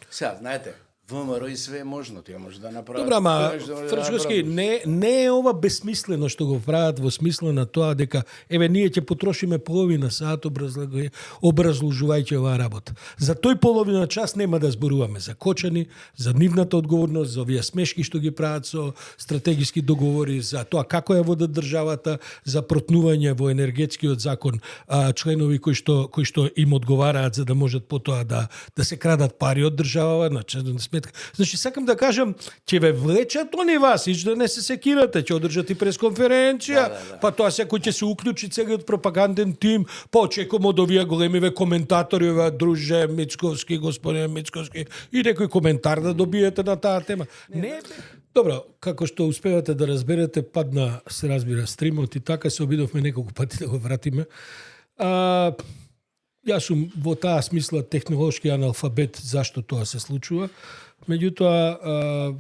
Сега, знаете, ВМРО и све е можно, тие може да направат.
Добра, ама Фрчковски, не е ова бесмислено што го прават во смисла на тоа дека ние ќе потрошиме половина сат образложувајќи оваа работа. За тој половина час нема да зборуваме за Кочани, за нивната одговорност, за овие смешки што ги прават со стратегиски договори, за тоа како ја водат државата, за протнување во енергетскиот закон, членови кои што им одговараат за да можат потоа да се крадат пари од државава, Значи, сакам да кажам, ќе ве влечат они вас, ич да не се секирате, ќе одржат и пресконференција, па тоа секој ќе се уклучи целиот пропаганден тим, па очекувам од овие големиве коментатори, оваа друже Мицковски, господин Мицковски, и некој коментар да добиете на таа тема. Не, добро, како што успевате да разберете, падна, се разбира, стримот и така се обидовме неколку пати да го вратиме. Јас сум во таа смисла технолошки аналфабет зашто тоа се случува. Меѓутоа,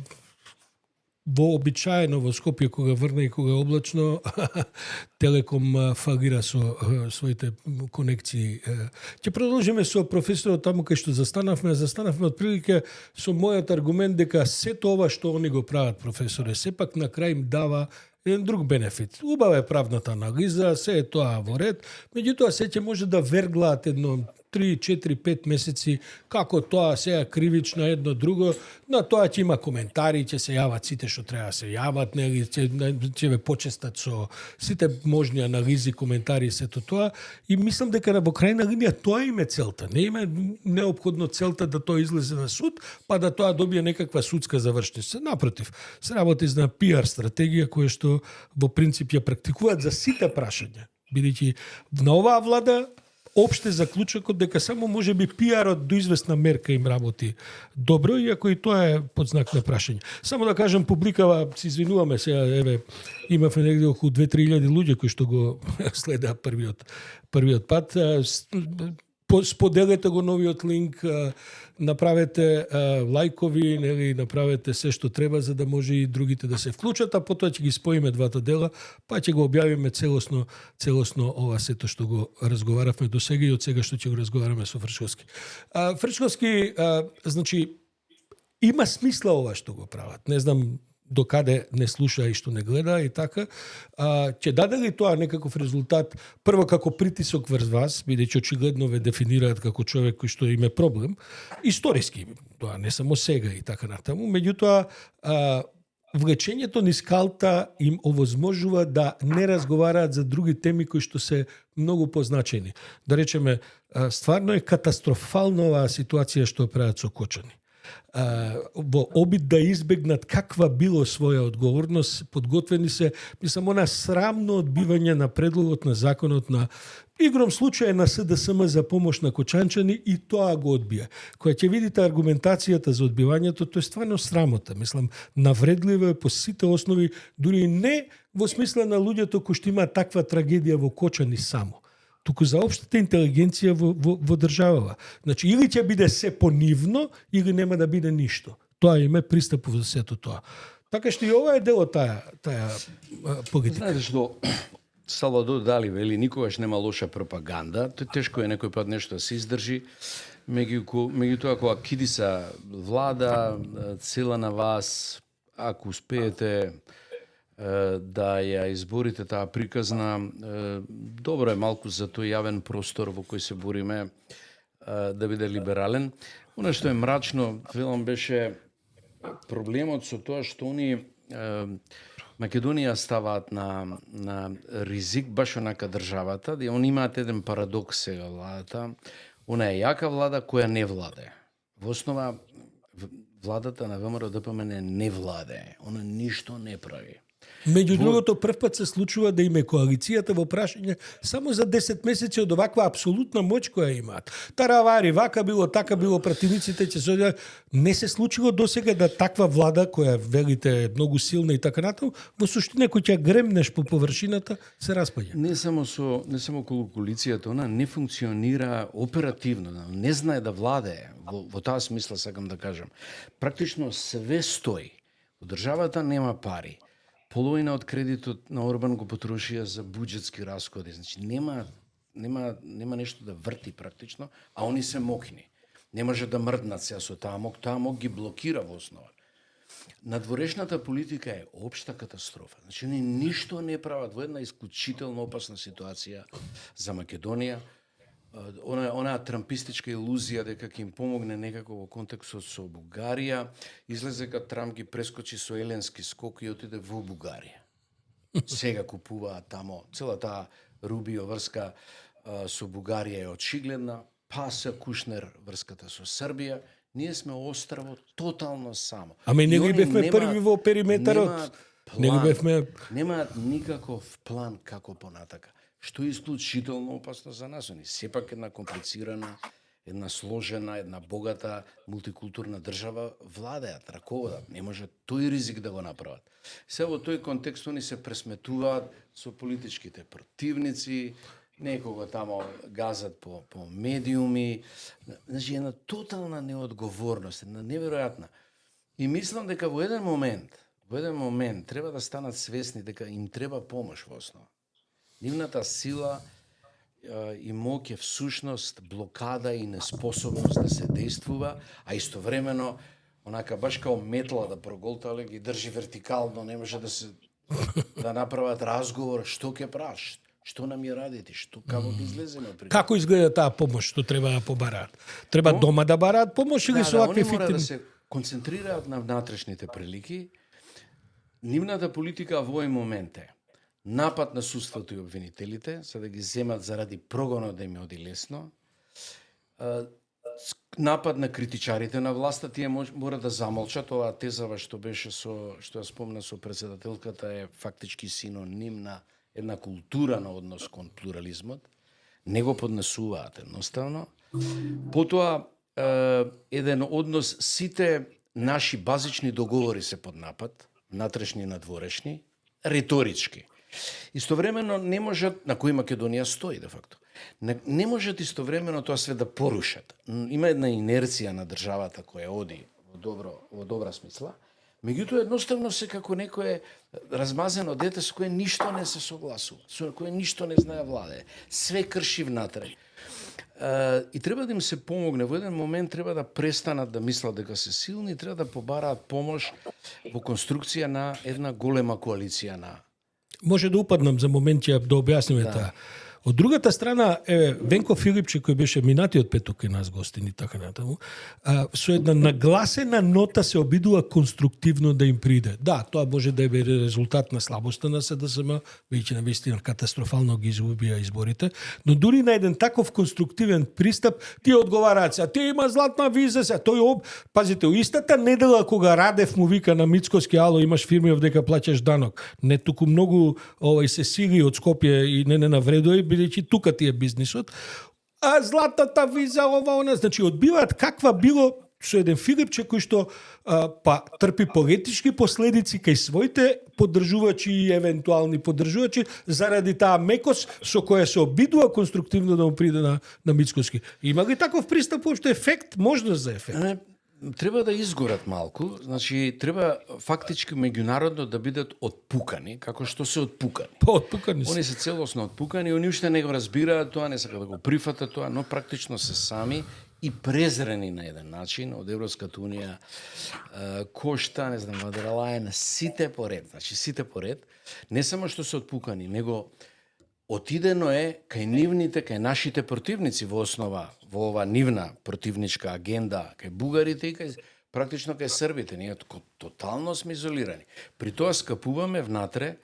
вообичаено во Скопје кога врна и кога е облачно, Телеком фалира со своите конекции. Ќе продолжиме со професорот таму кај што застанавме отприлike со мојот аргумент дека сето ова што они го прават, професоре, сепак на крај им дава еден друг бенефит. Убава е правната анализа, се е тоа во ред, меѓутоа се ќе може да верглаат едно 3, 4, 5 месеци како тоа сега кривично едно друго, на тоа ќе има коментари, ќе се јават сите што треба да се јават, нели ќе ве почестат со сите можни анализи, коментари и сето тоа, и мислам дека во крајна линија тоа им е целта. Не има неопходно целта да тоа излезе на суд, па да тоа добие некаква судска завршница. Напротив, се работи за PR стратегија која што во принцип ја практикуваат за сите прашања. Бидејќи на оваа влада опште заклучокот дека само може би PR-от до известна мерка им работи добро, иако и тоа е под знак на прашање. Само да кажам, публикава, се извинуваме сега, имавме негде околу 2-3 луѓе кои што го следеа првиот пат. Споделете го новиот линк, направете лајкови, нели, направете се што треба за да може и другите да се вклучат, а потоа ќе ги споиме двата дела, па ќе го објавиме целосно ова сето што го разговаравме до сега и од сега што ќе го разговараме со Фрчковски. Фрчковски, значи, има смисла ова што го прават. Не знам до каде не слуша и што не гледа и така, ќе даде ли тоа некаков резултат, прво како притисок врз вас, бидејќи очигледно ве дефинираат како човек кој што има проблем, историски, тоа не само сега и така натаму, меѓутоа влечењето низ калта им овозможува да не разговараат за други теми кои што се многу позначени. Да речеме, стварно е катастрофална оваа ситуација што прават со Кочани. Во обид да избегнат каква било своја одговорност, подготвени се, мислам, она срамно одбивање на предлогот на законот на игром случај на СДСМ за помош на кочанчани и тоа го одбија. Кога ќе видите аргументацијата за одбивањето, тоа е стварно срамота. Мислам, навредливо е по сите основи, дури не во смисла на луѓето кои што имаат таква трагедија во Кочани само, туку за општата интелигенција во државава. Значи, или ќе биде се понивно, или нема да биде ништо. Тоа име пристапува за сето тоа. Така што и ова е дел од таа политика.
Знаете што, Салвадор Дали вели, никогаш нема лоша пропаганда, тешко е некој пат нешто да се издржи, меѓутоа кога кидиса влада, цела на вас, ако успеете да ја изборите таа приказна. Добро е малку за тој јавен простор во кој се бориме да биде либерален. Оно што е мрачно, велам, беше проблемот со тоа што они Македонија ставаат на ризик баш онака државата, да они имаат еден парадокс сега владата. Она е јака влада која не владе. Во основа владата на ВМРО ДПМН не владе. Она ништо не прави.
Меѓу другото, прв пат се случува да име коалицијата во прашање само за 10 месеци од оваква апсолутна моќ која имаат. Таравари, вака било, така било, противниците ќе се... Не се случило досега да таква влада, која велите е многу силна и така натаму, во суштина кој ќе гремнеш по површината, се распаѓа.
Не само околу коалицијата, она не функционира оперативно, не знае да владее. Во таа смисла сакам да кажам. Практично све стои. Во државата нема пари. Половина од кредитот на Орбан го потрошија за буџетски расходи. Значи нема нешто да врти практично, а они се мокни. Не може да мрднат се со таа мок ги блокира во основа. Надворешната политика е општа катастрофа. Значи они ништо не прават во една исклучително опасна ситуација за Македонија. Онаа трампистичка илузија дека ќе им помогне некако во контекстот со Бугарија, излезе дека Трамп ги прескочи со еленски скок и отиде во Бугарија. Сега купуваат тамо, целата Рубио врска со Бугарија е очигледна, паса Кушнер врската со Србија, ние сме остраво тотално само.
Аме не ги бевме први во периметарот. Не ги бевме...
Немаат никаков план како понатака. Што е исклучително опасно за нас. Они сепак една комплицирана, една сложена, една богата, мултикултурна држава владеат, раководат. Не може тој ризик да го направат. Се во тој контекст они се пресметуваат со политичките противници, некого тамо газат по медиуми. Значи, една тотална неодговорност, една неверојатна. И мислам дека во еден момент треба да станат свесни дека им треба помош во основа. Нивната сила и моќ е всушност блокада и неспособност да се действува, а истовремено онака баш као метла да проголтале ги држи вертикално, не може да направат разговор што ќе правиш, што нам ја радите, што како ќе излеземе при.
Како изгледа таа помош што треба да побараат? Треба дома да бараат помош или со вакви
ефективни? Они мора да
ефективни?
се концентрираат на внатрешните прилики. Нивната политика во овој момент е напад на судството и обвинителите, за да ги земат заради прогонот да им оди лесно. Напад на критичарите на власта, тие мора да замолчат. Оваа тезава што беше што ја спомна со председателката е фактички синоним на една култура на однос кон плурализмот. Не го поднесуваат едноставно. Потоа еден однос, сите наши базични договори се под напад, внатрешни и надворешни, риторички. Истовремено не можат, на кој Македонија стои де факто, не можат истовремено тоа све да порушат. Има една инерција на државата која оди во добра смисла, меѓутоа едноставно се како некое размазено дете со кое ништо не се согласува, со кое ништо не знае владе, све крши внатре. И треба да им се помогне. Во еден момент треба да престанат да мислат дека се силни, треба да побараат помош во конструкција на една голема коалиција на.
Може да упаднам за момент ја да објасниме таа. Од другата страна, Венко Филипче, кој беше минатиот петок кај нас гостин и така натаму, со една нагласена нота се обидува конструктивно да им приде. Да, тоа може да е резултат на слабоста на СДСМ, веќе навистина катастрофално ги изгубија изборите, но дури на еден таков конструктивен пристап, тие одговараат се, тие има златна виза се, пазите, истата недела кога Радев му вика на Мицкоски, ало, имаш фирми овдека плаќаш данок. Не туку многу се сили од Скопје и не навредува, бидејќи тука ти е бизнисот, а златната виза, ова, она, значи одбиваат каква било со еден Филипче кој што трпи политички последици кај своите поддржувачи и евентуални поддржувачи заради таа мекост со која се обидува конструктивно да му приде на Мицкоски. Има ли таков пристап уопште ефект, можност за ефект?
Треба да изгорат малку, значи треба фактички меѓународно да бидат отпукани, како што се отпукани.
Отпукани се.
Они се целосно отпукани, они уште не го разбираат тоа, не сакаат да го прифатат тоа, но практично се сами и презрени на еден начин од Европската унија, Кошта, не знам, Вадралајна, сите поред, значи сите поред, не само што се отпукани, него отидено е кај нивните, кај нашите противници во основа, во ова нивна противничка агенда, кај бугарите и кај практично кај србите, ние тотално сме изолирани. При тоа скапуваме внатре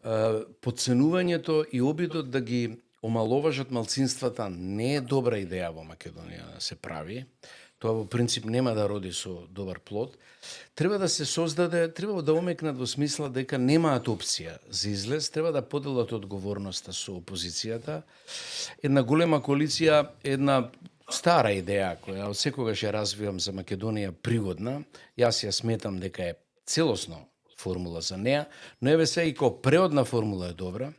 подценувањето и обидот да ги омаловажат малцинствата не е добра идеја во Македонија да се прави. Тоа во принцип нема да роди со добар плод. Треба да се создаде, треба да омекнат во смисла дека немаат опција за излез, треба да поделат одговорноста со опозицијата. Една голема коалиција, една стара идеја која од секогаш ја развивам за Македонија пригодна, јас ја сметам дека е целосно формула за неа, но еве се и како преодна формула е добра.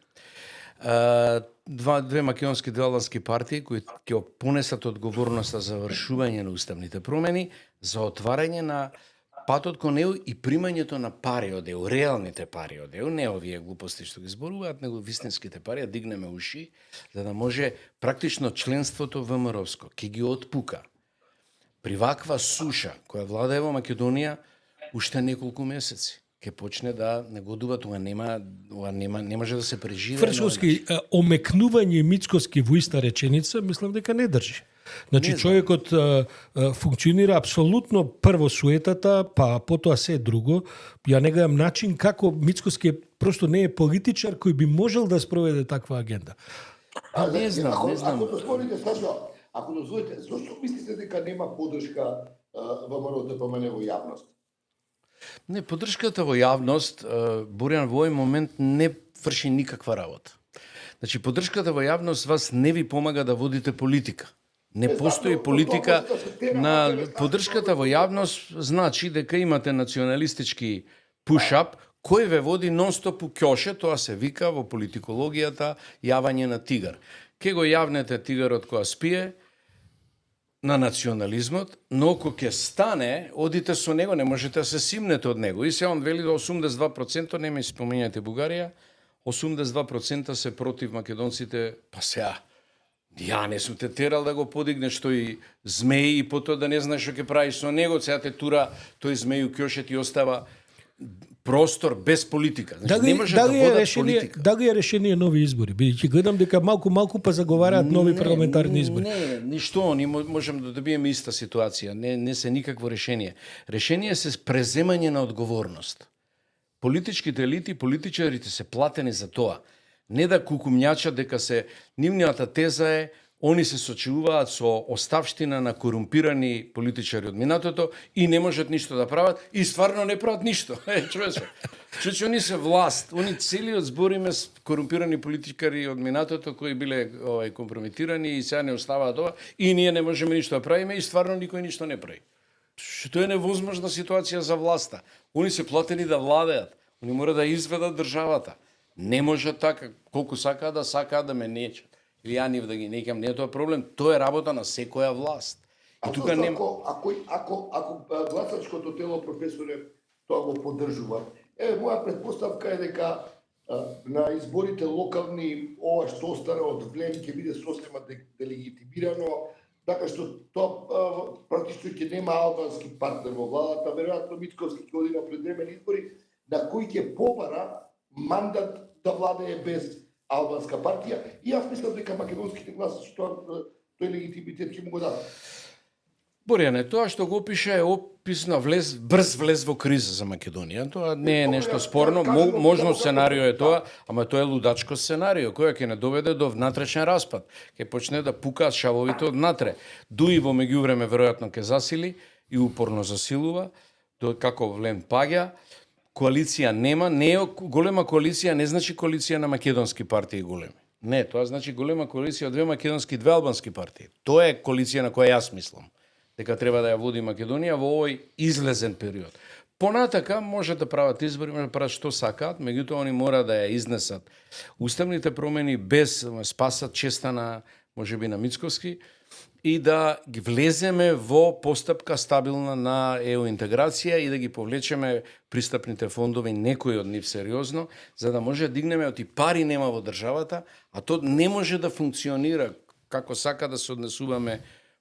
Две македонски две албански партии кои ќе понесат одговорноста за вршување на уставните промени, за отварање на патот кон ЕУ и примањето на пари од ЕУ, реалните пари од ЕУ, не овие глупости што ги зборуваат, него вистинските пари, да дигнеме уши, за да може практично членството ВМРО-ско ќе ги отпука. При ваква суша која владае во Македонија уште неколку месеци ќе почне да негодува, тоа не може да се преживее.
Фршовски, омекнување Мицкоски во иста реченица, мислам дека не држи. Значи, човекот функционира апсолутно прво суетата, па потоа се друго. Ја не гледам начин како Мицкоски просто не е политичар кој би можел да спроведе таква агенда.
Не знам.
Ако дозволите, Сашо, ако дозволите, зошто мислите дека нема поддршка ВМРО-ДПМН во јавност?
Не, поддршката во јавност, Боријан, во овој момент не врши никаква работа. Значи, поддршката во јавност вас не ви помага да водите политика. Не постои политика на поддршката во јавност, значи дека имате националистички пуш-ап кој ве води нон-стоп у ќоше, тоа се вика во политикологијата јавање на тигар. Ке го јавнете тигарот која спие на национализмот, но ако ќе стане, одите со него, не можете да се симнете од него. И се он вели да 82%, не ми спомењате Бугарија, 82% се против македонците, па сега, ја не сум те терал да го подигнеш тој змеј и потоа да не знаеш што ќе правиш со него, сега те тура тој змеј у ќоше ти остава простор без политика. Значи, не може да водат политика.
Дали е решение нови избори? Бидејќи гледам дека малку па заговараат нови парламентарни избори.
Не, ништо, ние можеме да добиеме иста ситуација. Не се никакво решение. Решение се преземање на одговорност. Политичките елити, политичарите се платени за тоа. Не да кукумњачат дека се нивната теза е они се сочувуваат со оставштина на корумпирани политичари од минатото и не можат ништо да прават и стварно не прават ништо. Човече, они се власт, они целиот збориме с корумпирани политичари од минатото кои биле компрометирани и сега не оставаат тоа и ние не можеме ништо да правиме и стварно никој ништо не прави. Што е невозможна ситуација за власта. Они се платени да владеат, они мора да изведат државата. Не може така, колку сакаат да ме нечат. Или ја нив да ги неќам, не е тоа проблем, тоа е работа на секоја власт.
И тука нема... Ако гласачкото тело, професоре, тоа го поддржува, моја предпоставка е дека на изборите локални ова што остане од влем ќе биде сосема делегитимирано, така што тоа практично ќе нема албански партнер во владата, веројатно Мицкоски ќе оди на предвремени избори, на кои ќе побара мандат да владее без албанска партија и јас мислам дека македонските гласачи тој легитимитет ќе му го дадат.
Боријане, тоа што го опиша е опис на брз влез во криза за Македонија. Тоа не е нешто спорно, можно сценарио е тоа, ама тоа е лудачко сценарио, која ќе не доведе до внатрешен распад. Ќе почне да пукаат шавовите од натре. Дуи во меѓувреме веројатно ќе засили и упорно засилува, како влем паѓа. Коалиција нема, не е голема коалиција, не значи коалиција на македонски партии големи. Не, тоа значи голема коалиција од две македонски, две албански партии. Тоа е коалиција на која јас мислам дека треба да ја води Македонија во овој излезен период. Понатака може да прават избори, може да прават што сакаат, меѓутоа они мора да ја изнесат уставните промени без спасат честа на можеби на Мицкоски и да ги влеземе во постапка стабилна на ЕУ интеграција и да ги повлечеме пристапните фондови, некои од нив сериозно, за да може да дигнеме, оти пари нема во државата, а то не може да функционира како сака да се однесуваме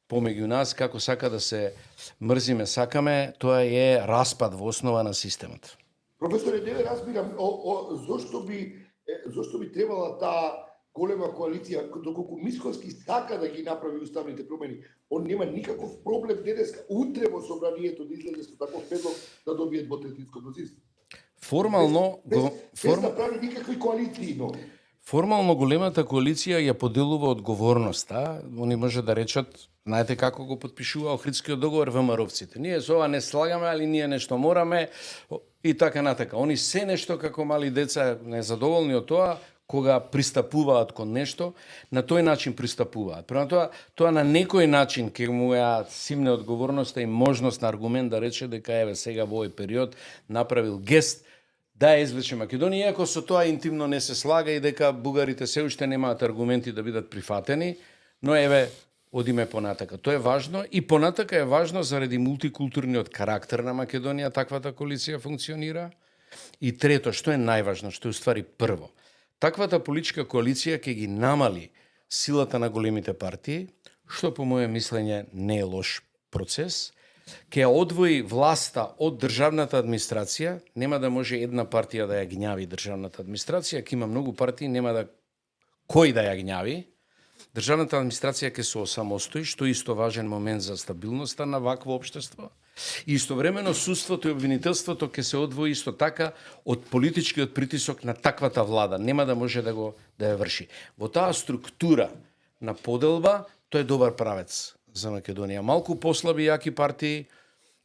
помеѓу нас, како сака да се мрзиме, сакаме, тоа е распад во основа на системот.
Професоре, не ве разбирам, зошто би требала таа голема коалиција, доколку Мицкоски сака да ги направи уставните промени, он нема никаков проблем денеска, утре во собранието да излезе со таков предлог да добие двотретинско мнозинство.
Формално
без да прави никакви коалиции, но
формално големата коалиција ја поделува одговорноста. Они може да речат, знаете како го подпишува Охридскиот договор ВМРО-вците. Ние со ова не слагаме, али ние нешто мораме и така натака. Они се нешто како мали деца незадоволни од тоа, кога пристапуваат кон нешто, на тој начин пристапуваат. Према тоа на некој начин ќе му ја симне одговорноста и можност на аргумент да рече дека еве сега во овој период направил гест да ја извлече Македонија, иако со тоа интимно не се слага и дека бугарите се уште немаат аргументи да бидат прифатени, но еве одиме понатака. Тоа е важно и понатака е важно заради мултикултурниот карактер на Македонија, таквата коалиција функционира. И трето, што е најважно, што е уствари прво, таквата политичка коалиција ќе ги намали силата на големите партии, што по моје мислење не е лош процес, ќе ја одвои власта од државната администрација, нема да може една партија да ја гњави државната администрација, ќе има многу партии, нема да кој да ја гњави. Државната администрација ќе се осамостои, што е исто важен момент за стабилноста на вакво општество. И истовремено судството и обвинителството ќе се одвои исто така од политичкиот притисок на таквата влада. Нема да може да ја врши. Во таа структура на поделба, тоа е добар правец за Македонија. Малку послаби јаки партии,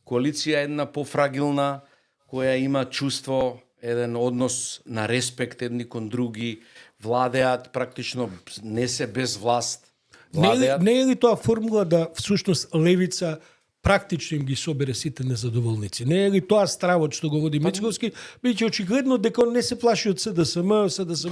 коалиција една пофрагилна, која има чувство, еден однос на респект едни кон други, владеат практично не се без власт.
Не е ли тоа формула да всушност левица практично им ги собере сите незадоволници? Не е ли тоа стравот што го води Мицкоски? Бидејќи очигледно дека он не се плаши од СДСМ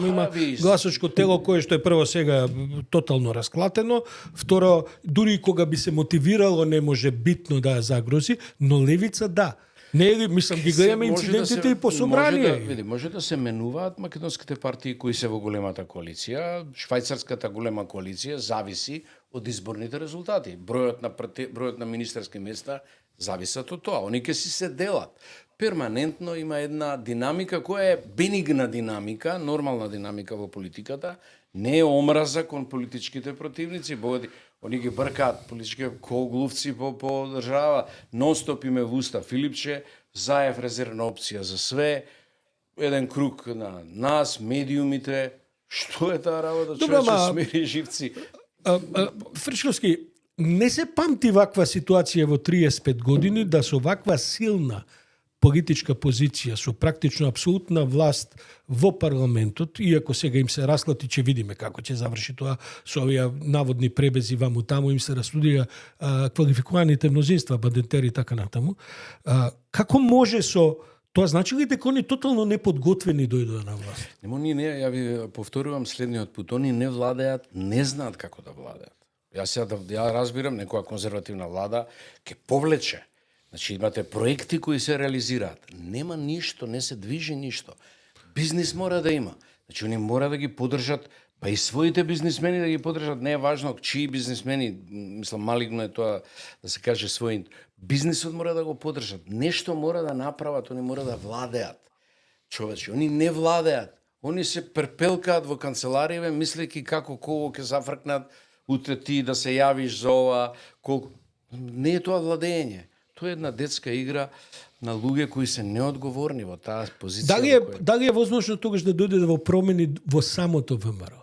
има гласачко тело кое што е прво сега тотално расклатено, второ дури кога би се мотивирало не може битно да ја загрози, но левица да. Не е ли, мислам, ги гледаме инцидентите и по собрание.
Може да се менуваат македонските партии кои се во големата коалиција. Швајцарската голема коалиција зависи од изборните резултати. Бројот на министерски места зависат од тоа. Они ќе си се делат. Перманентно има една динамика која е бенигна динамика, нормална динамика во политиката, не е омраза кон политичките противници. Они ги бркаат политички коглувци по држава, нон-стоп име в уста Филипче, Заев резервна опција за све, еден круг на нас, медиумите. Што е таа работа? Човече смери живци.
Фричковски, не се памти ваква ситуација во 35 години да со ваква силна политичка позиција, со практично апсолутна власт во парламентот, иако сега им се расклати, ќе видиме како ќе заврши тоа со овие наводни пребези ваму таму, им се расудија квалификуваните мнозинства, бандентери и така натаму. Како може со тоа, значи ли дека они тотално неподготвени дојдоа на власт?
Ја ви повторувам следниот пат, они не владеат, не знаат како да владеат. Ја разбирам, некоја конзервативна влада ќе повлече. Значи имате проекти кои се реализираат. Нема ништо, не се движи ништо. Бизнис мора да има. Значи они мора да ги поддржат, па и своите бизнисмени да ги поддржат. Не е важно чии бизнисмени, мислам малигно е тоа да се каже својин. Бизнисот мора да го поддржат. Нешто мора да направат, они мора да владеат. Човече, они не владеат. Они се перпелкаат во канцеларијаве, мислејќи како кого ќе зафркнат, утре ти да се јавиш за ова, колку. Не е тоа владење. Тоа е една детска игра на луѓе кои се неодговорни во таа позиција.
Дали е возможно тогаш да дојде во промени во самото ВМРО?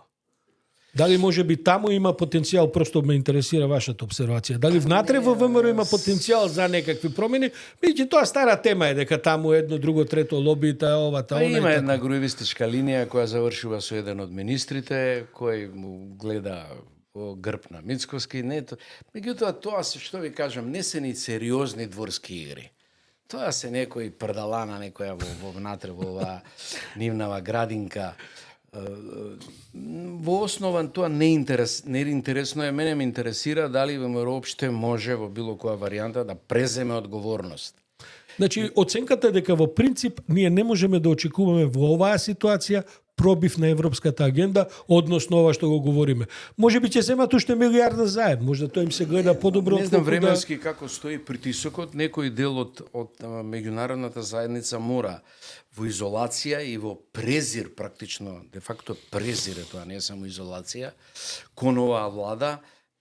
Дали може би таму има потенцијал, просто ме интересира вашата обсервација. Дали внатре во ВМРО има потенцијал за некакви промени? Бидејќи тоа стара тема е дека таму едно, друго, трето лоби, ова, она.
Има една груевистичка линија која завршува со еден од министрите кој му гледа грб на Мицкоски, меѓутоа тоа се, што ви кажам, не се ни сериозни дворски игри. Тоа се некои прдалана, некоја во внатре, во оваа нивнава градинка. Во основа тоа не интересно е, мене ме интересира дали ВМРО опште може во било која варијанта да преземе одговорност.
Значи, оценката е дека во принцип ние не можеме да очекуваме во оваа ситуација пробив на европската агенда, односно ова што го говориме. Можеби ќе земат уште милијарда заед, можда тоа им се гледа подобро.
Не знам временски како стои притисокот, некој дел од меѓународната заедница мора во изолација и во презир практично, де факто презир е тоа, не е само изолација, кон оваа влада,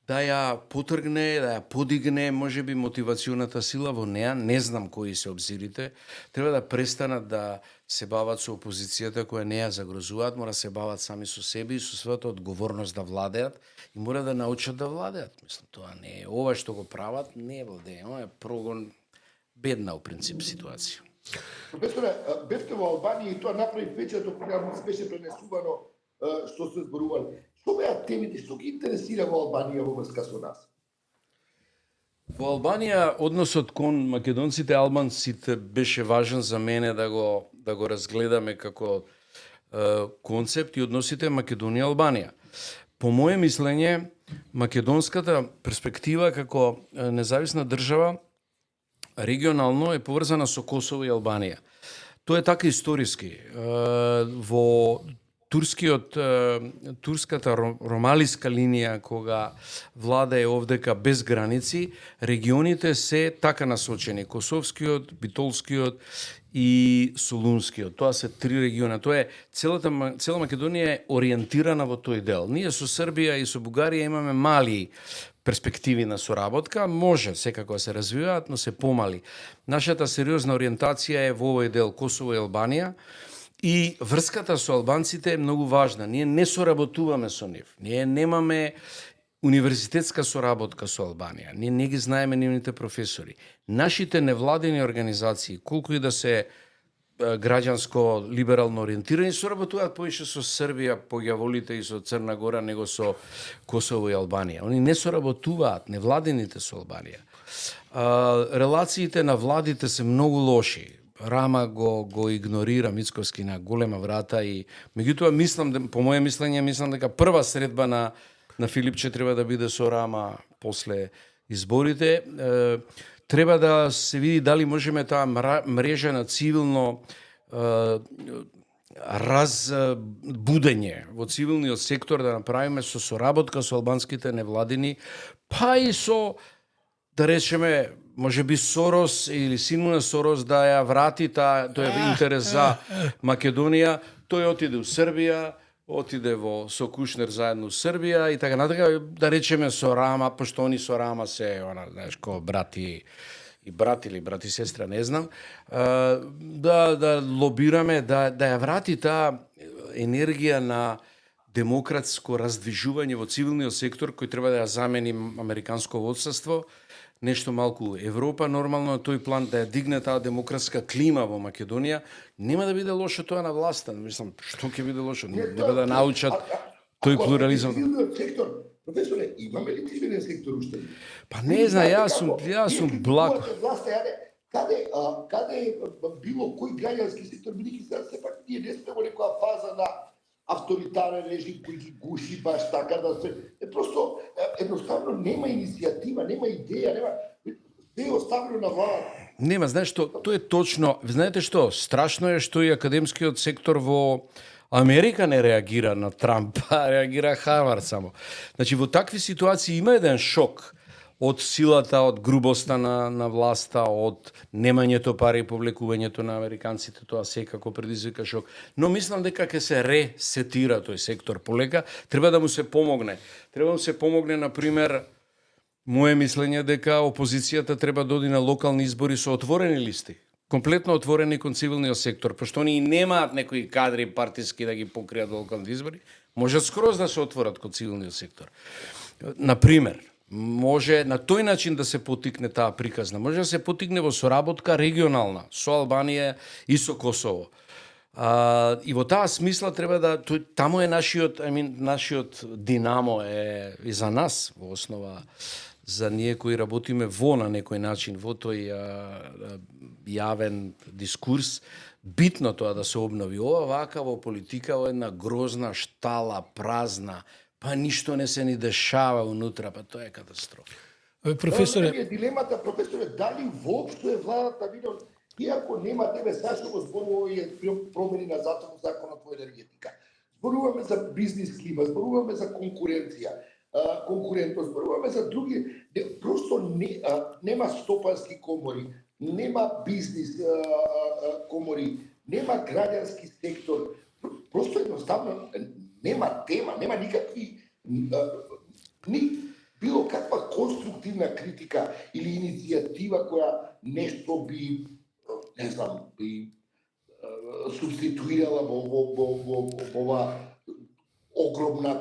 да ја потргне, да ја подигне, можеби мотивационата сила во неа, не знам кои се обзирите, треба да престанат да се бават со опозицијата која не ја загрозуваат, мора се бават сами со себе и со својата одговорност да владеат и мора да научат да владеат. Мислам, тоа не е ова што го прават, не е владење, ова е прогон бедна у принцип ситуација.
Професоре, бевте во Албанија и тоа направи впечаток кога му беше пренесувано што се зборували. Што беа темите, што ги интересира во Албанија во врска со нас?
Во Албанија односот кон македонците и албанците беше важен за мене да го разгледаме како концепт и односите Македонија-Албанија. По моje мислење, македонската перспектива како независна држава регионално е поврзана со Косово и Албанија. Тоа е така историски. Во турската ромалиска линија, кога влада е овдека без граници, регионите се така насочени. Косовскиот, Битолскиот и Солунскиот. Тоа се три региона. Тоа е цела Македонија е ориентирана во тој дел. Ние со Србија и со Бугарија имаме мали перспективи на соработка, може секако да се развиваат, но се помали. Нашата сериозна ориентација е во овој дел Косово и Албанија. И врската со албанците е многу важна. Ние не соработуваме со нив. Ние немаме универзитетска соработка со Албанија. Ние не ги знаеме нивните професори. Нашите невладени организации, колку и да се граѓанско либерално ориентирани, соработуваат повеќе со Србија, по јаволите и со Црна Гора, него со Косово и Албанија. Они не соработуваат, невладените со Албанија. Релациите на владите се многу лоши. Рама го игнорира Мицковски на голема врата и меѓутоа мислам, по моje мислење, мислам дека прва средба на Филипче треба да биде со Рама после изборите. Треба да се види дали можеме таа мрежа на цивилно разбудење во цивилниот сектор да направиме со соработка со албанските невладини, па и со, да речеме, можеби Сорос или сину на Сорос да ја врати тој интерес за Македонија. Тој отиде у Србија, отиде со Кушнер заедно у Србија и така натака, да речеме со Рама, пошто они со Рама се, знаеш, ко брати и брат или брат и сестра, не знам, да лобираме, да ја врати таа енергија на демократско раздвижување во цивилниот сектор кој треба да ја замени американско водството, нешто малку Европа, нормално на тој план да ја дигне таа демократска клима во Македонија, нема да биде лошо тоа на власта. Мислам, што ќе биде лошо? Нема да научат тој плурализам.
Сектор, професоре, имаме ли цивилен сектор уште?
Па не знам, јас сум благ.
Каде било кој граѓански сектор, бидејќи сега сепак ние не сме во некоја фаза на авторитарен режим кој ги гуши баш така да се... Просто едноставно нема иницијатива, нема идеја, нема... Се е оставено на влада.
Нема, знаеш што, тоа е точно. Знаете што, страшно е што и академскиот сектор во Америка не реагира на Трамп, реагира Харвард само. Значи, во такви ситуации има еден шок од силата, од грубоста на власта, од немањето пари и повлекувањето на американците, тоа секако предизвика шок. Но мислам дека ќе се ресетира тој сектор полека, треба да му се помогне. Треба да му се помогне, например, моje мислење дека опозицијата треба да оди на локални избори со отворени листи. Комплетно отворени кон цивилниот сектор, пошто они немаат некои кадри партиски да ги покријат во локални избори, можат скроз да се отворат кон цивилниот сектор. Например, може на тој начин да се потикне таа приказна. Може да се потикне во соработка регионална со Албанија и со Косово. И во таа смисла треба да таму е нашиот динамо е и за нас во основа, за ние кои работиме во на некој начин во тој јавен дискурс, битно тоа да се обнови. Ова вака во политика е една грозна штала, празна, па ништо не се ни дешава унутра, па тоа е катастрофа.
Професоре,
дилемата, професоре, дали воопшто е владата видел, иако нема тебе сашто го зборува и промени на законот во енергетика. зборуваме за бизнис клима, зборуваме за конкурентност, зборуваме за други, просто нема стопански комори, нема бизнис комори, нема граѓански сектор, просто едноставно нема тема, нема никакви било каква конструктивна критика или иницијатива која нешто би, не знам, би субституирала во ова огромен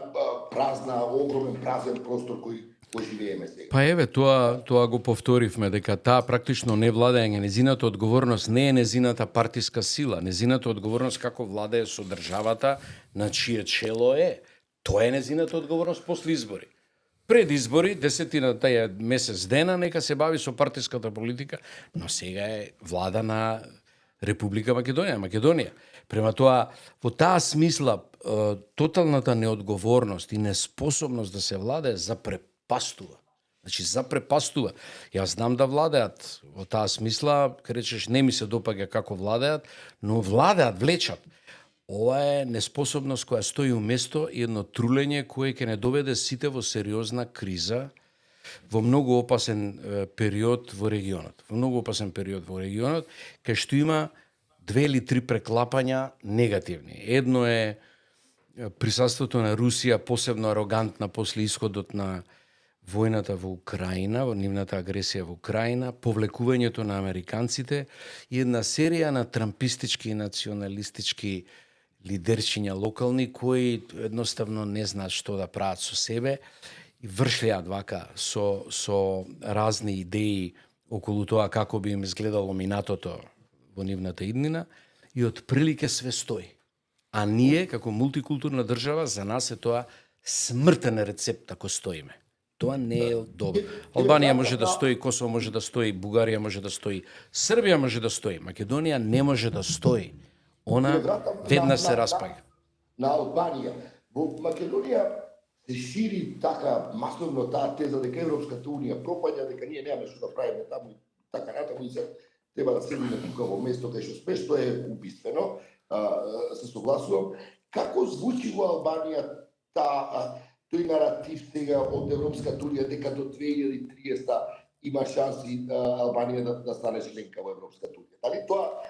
празен простор кој живееме сега.
Па еве, тоа го повторивме, дека таа практично не владење, незината одговорност не е незината партиска сила, незината одговорност како владее со државата на чие чело е. Тоа е незината одговорност после избори. Пред избори, 10 месец дена, нека се бави со партиската политика, но сега е влада на Република Македонија. Према тоа, во таа смисла, тоталната неодговорност и неспособност да се владее запрепастува. Значи, запрепастува. Јас знам да владеат. Во таа смисла, речеш, не ми се допаѓа како владеат, но владеат, влечат. Ова е неспособност која стои уместо и едно трулење кое ќе не доведе сите во сериозна криза, во многу опасен период во регионот. Во многу опасен период во регионот, кај што има 2 или 3 преклапања негативни. Едно е присуството на Русија посебно арогантна после исходот на војната во Украина, во нивната агресија во Украина, повлекувањето на американците и една серија на трампистички и националистички лидерчиња локални кои едноставно не знаат што да прават со себе и вршлеат вака со разни идеи околу тоа како би им изгледало минатото во нивната иднина и отприлике све стои. А ние, како мултикултурна држава, за нас е тоа смртен рецепт ако стоиме. Тоа не е добро. Албанија може да стои, Косово може да стои, Бугарија може да стои, Србија може да стои, Македонија не може да стои. Она веднаш се распаѓа.
На Албанија. Во Македонија се шири така масовно таа теза дека Европската Унија пропаѓа, дека ние немаме што да правиме таму и така натаму и се треба да седиме тука во место кај што сме, што е убиствено, се согласувам. Како звучи во Албанија тој наратив сега од Европската Унија дека до 2030 има шанси Албанија да стане членка во Европската Унија? Дали тоа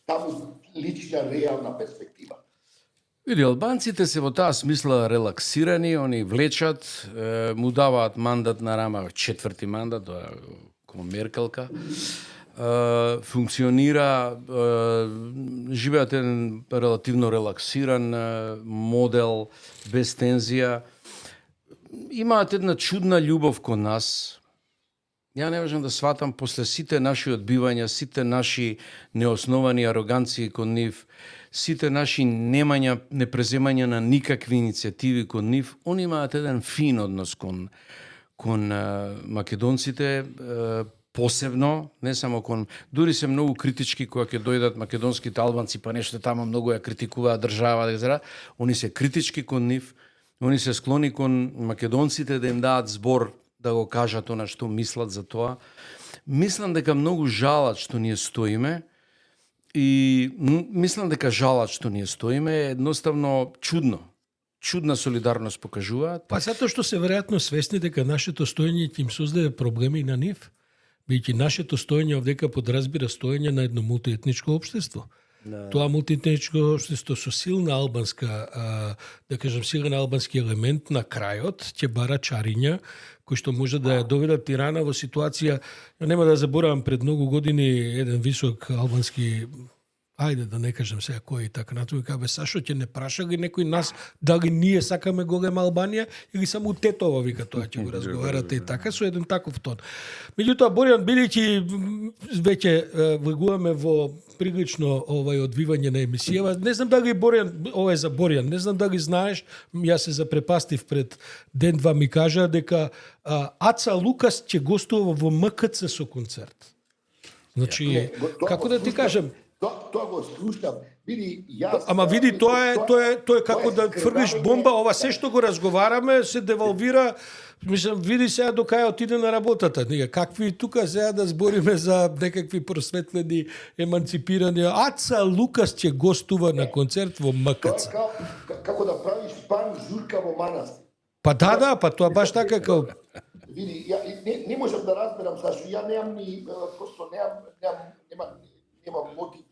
таму личи на реална перспектива?
Види, албанците се во таа смисла релаксирани, они влечат, му даваат мандат на рама, 4-ти мандат, тоа како Меркелка, функционира, живеат еден релативно релаксиран модел, без тензија, имаат една чудна љубов кон нас. Ја не можам да сватам после сите наши одбивања, сите наши неосновани ароганции кон нив, сите наши непреземања на никакви иницијативи кон нив, они имаат еден фин однос кон македонците, посебно, не само кон, дури се многу критички кога ќе дојдат македонските албанци, па нешто таму многу ја критикуваат држава, они се критички кон нив, они се склони кон македонците да им даат збор, да го кажат она што мислат за тоа. Мислам дека многу жалат што ние стоиме и мислам дека жалат што ние стоиме е едноставно чудно. Чудна солидарност покажуваат.
Па затоа што се веројатно свесни дека нашето стоење ќе им создаде проблеми на нив, бидејќи нашето стоење овдека подразбира стоење на едно мултиетничко општество. Да. Тоа мултиетничко општество со силна албанска, да кажам, силен албански елемент на крајот ќе бара чариња кои што може да ја доведат Тирана во ситуација. Ја нема да заборавам пред многу години еден висок албански, ајде да не кажам сега кој и така натаму, кабе Сашо ќе не праша ги некој нас дали ние сакаме голема Албанија или само тетова вика тоа ќе го разговарате и така со еден таков тон. Меѓутоа Боријан, бидејќи веќе влегуваме во прилично одвивање на емисија, не знам дали Боријан, ова е за Боријан, не знам дали знаеш, јас се запрепастив пред ден-два, ми кажа дека Аца Лукас ќе гостува во МКЦ со концерт. Значи, како да ти кажам,
Тоа го слушнав. Види, јас...
Ама види, тоа е како да фргаш бомба, ова се што го разговараме се девалвира. Мислам, види сега до кај отиде на работата. Ние какви тука сега да збориме за некакви просветлени, еманципирани. Аца Лукас ќе гостува на концерт во МКЦ.
Тоа како да правиш пан журка во манастир.
Па да, па тоа баш така како...
Види, ја не можам да разберам Сашо, ја немам ни просто немам мотив,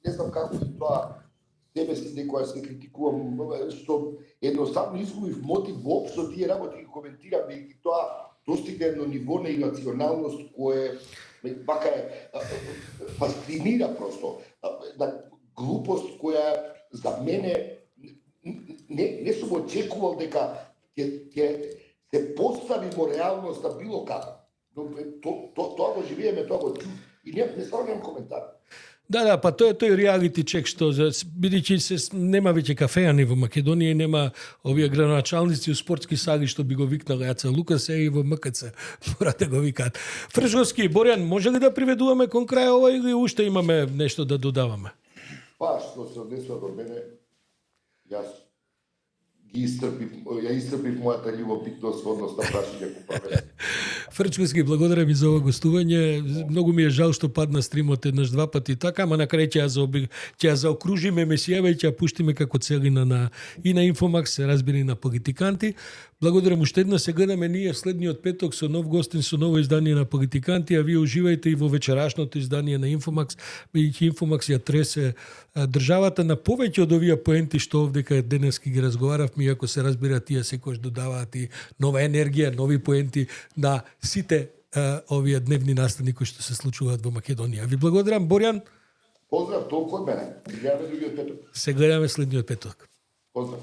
не знам како и тоа себе си некоја се критикувам, што едноставно изгубив мотив воопшто тие работи ги коментирам и тоа достигне едно ниво на ирационалност кое вака фасцинира просто. На глупост која за мене не сум очекувал дека ќе се постави во реалноста било како. Тоа го живееме, тоа го чув. И не ставам коментар.
Да, па тоа е тој реалити чек што бидејќи нема веќе кафеани во Македонија и нема овие градоначалници у спортски сали што би го викнале Аца Лукас и во МКЦ мора да го викаат. Фршковски, Борјан, може ли да приведуваме кон крај ова или уште имаме нешто да додаваме?
Па што се однесува до мене, јас ја истрпив мојата љубопитност во однос на прашање по праве.
Фрчковски, благодарам и за ова гостување. Многу ми е жал што падна стримот еднаш два пати така, ама на крај ќе ја заокружиме емисијава и ќе ја пуштиме како целина и на Инфомакс, се разбира и на Политиканти. Благодарам уште еднаш, се гледаме ние следниот петок со нов гостин, со ново издание на Политиканти, а вие уживајте и во вечерашното издание на Инфомакс, бидејќи Инфомакс ја тресе државата на повеќе од овие поенти што овдека денески ги разговаравме, иако се разбира тие секојаш додаваат и нова енергија, нови поенти на сите овие дневни настани кои што се случуваат во Македонија. Ви благодарам, Борјан.
Поздрав толку од мене. Се гледаме другиот петок.
Се гледаме следниот петок.
Поздрав.